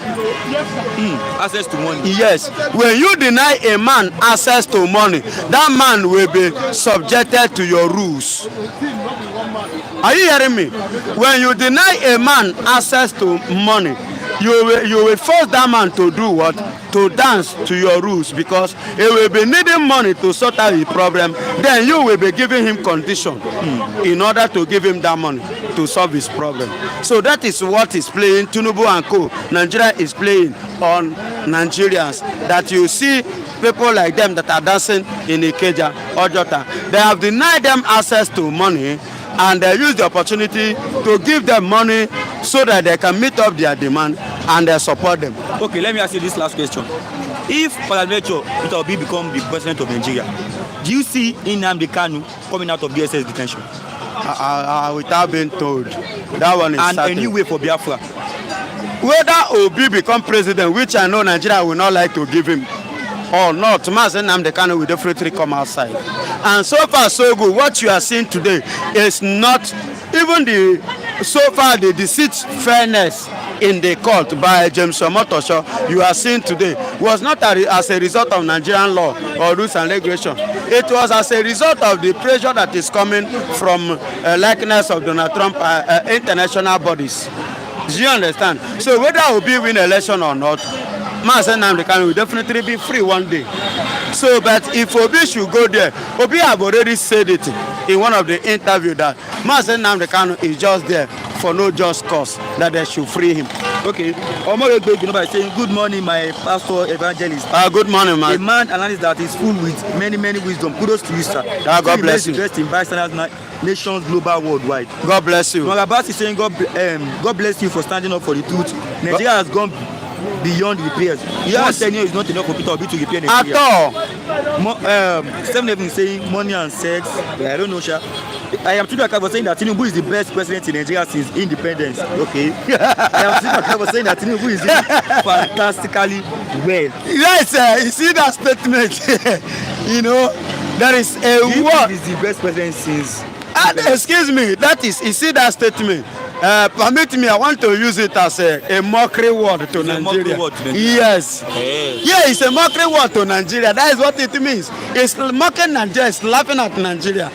Access to money. Yes. When you deny a man access to money, that man will be subjected to your rules. Are you hearing me? When you deny a man access to money, you will force that man to do what? To dance to your rules, because he will be needing money to sort out his problem. Then you will be giving him condition in order to give him that money to solve his problem. So that is what is playing. Tinubu and co. Nigeria is playing on Nigerians. That you see people like them that are dancing in Ikeja or Jota. They have denied them access to money, and they use the opportunity to give them money so that they can meet up their demand and they support them. Okay, let me ask you this last question. If Peter Obi become the president of Nigeria, do you see Nnamdi Kanu coming out of DSS detention? Without being told. That one is and certain. A new way for Biafra. Whether Obi become president, which I know Nigeria will not like to give him, or not, Nnamdi Kanu will definitely come outside. And so far so good. What you are seeing today is not even the deceit fairness in the court by James Omotosho you are seeing today was not as a result of Nigerian law or rules and regulation. It was as a result of the pressure that is coming from likeness of Donald Trump international bodies. Do you understand? So whether Obi win election or not, Nnamdi Kanu will definitely be free one day. So, but if Obi should go there, Obi have already said it in one of the interviews that Nnamdi Kanu is just there for no just cause, that they should free him. Okay. By saying, good morning, my pastor evangelist. Good morning, man. A man analysis that is full with many wisdom. Kudos to you, sir. God bless you. Best in bystanders nations global worldwide. God bless you. Murabas is saying, God bless you for standing up for the truth. Nigeria has gone beyond repairs. Yes. 10 years is not enough for Peter Obi to repair Nigeria. At all. 7 saying money and sex. I don't know, sir. I am Tinubu saying that Tinubu is the best president in Nigeria since independence. Okay. I am Tinubu saying that Tinubu is doing fantastically well. Yes, you see that statement. You know, there is a word. He is the best president since. Excuse me, you see that statement. Permit me, I want to use it as a mockery word to Nigeria. Yes. Yeah, it's a mockery word to Nigeria. That is what it means. It's mocking Nigeria, it's laughing at Nigeria.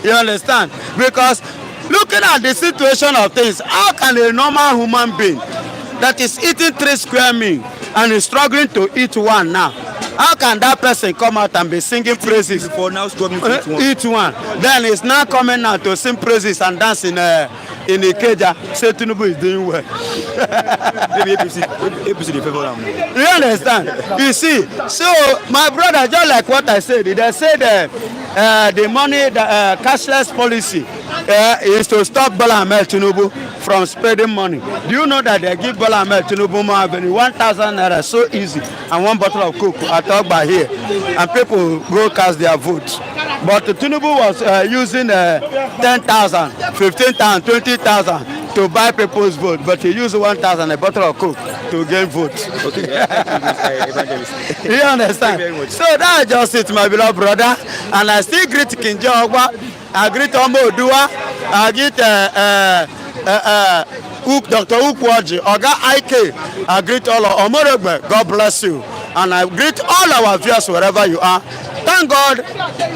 You understand? Because looking at the situation of things, how can a normal human being that is eating 3 square meals and is struggling to eat one now, how can that person come out and be singing praises? For now struggling to eat one. Then he's now coming out to sing praises and dance in Ikeja. Say Tinubu is doing well. Maybe APC the favor him. You understand? You see, so my brother, just like what I said, they said the money, the cashless policy is to stop Bola Ahmed Tinubu from spending money. Do you know that they give Bola Ahmed Tinubu more than 1,000 naira so easy and 1 bottle of Coke at Ogba here, and people go cast their votes. But Tinubu was using 10,000, 15,000, 20,000 to buy people's vote, but he used 1,000 a bottle of Coke to gain votes. Okay. You understand? So that's just it, my beloved brother. And I still greet King Jogwa, I greet Omo Odua, I greet Dr. Ukwaji, Oga IK, I greet all of Omorogbe, God bless you. And I greet all our viewers wherever you are. Thank God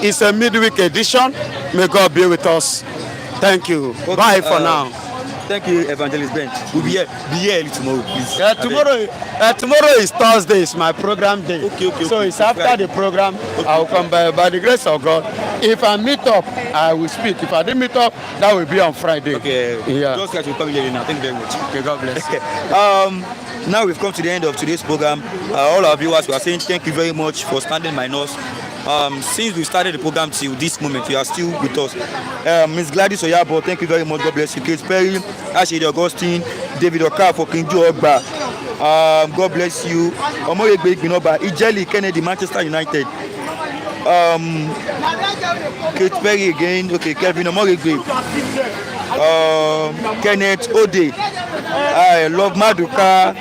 it's a midweek edition. May God be with us. Thank you. Okay, Bye for now. Thank you, Evangelist Ben. We'll be here early tomorrow, please. Tomorrow is Thursday. It's my program day. Okay. So it's after the program. I will come by the grace of God. If I meet up, I will speak. If I didn't meet up, that will be on Friday. Okay. Yeah. Just like you come here now. Thank you very much. Okay. God bless. Now we've come to the end of today's program. All our viewers, we are saying thank you very much for standing by us. Since we started the program till this moment, you are still with us. Ms. Gladys Oyabo, thank you very much. God bless you. Kate Perry, Ashidi Augustine, David Oka for Kinjo Ogba. God bless you. Omoyegbe Igbinoba, Ijeli Kennedy, Manchester United. Kate Perry again. Okay, Kevin Omoyegbe. Kenneth Ode. I love Maduka.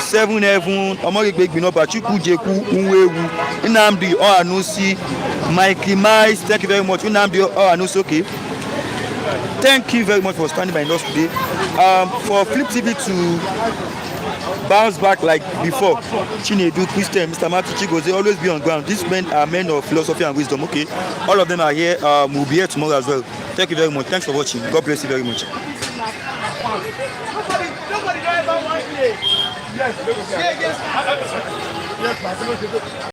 7 Heaven, Omoyegbe Igbinoba, Chukwu Jeku, Unwewu, Nnamdi Ohanusi, Mikey Mice, thank you very much. Nnamdi Ohanusi, okay. Thank you very much for standing by us today. For Flip TV to bounce back like before, Chinedu, Christian, Mr. Matthew Chigoze, always be on ground. These men are men of philosophy and wisdom, okay? All of them are here. We'll be here tomorrow as well. Thank you very much. Thanks for watching. God bless you very much. Yes.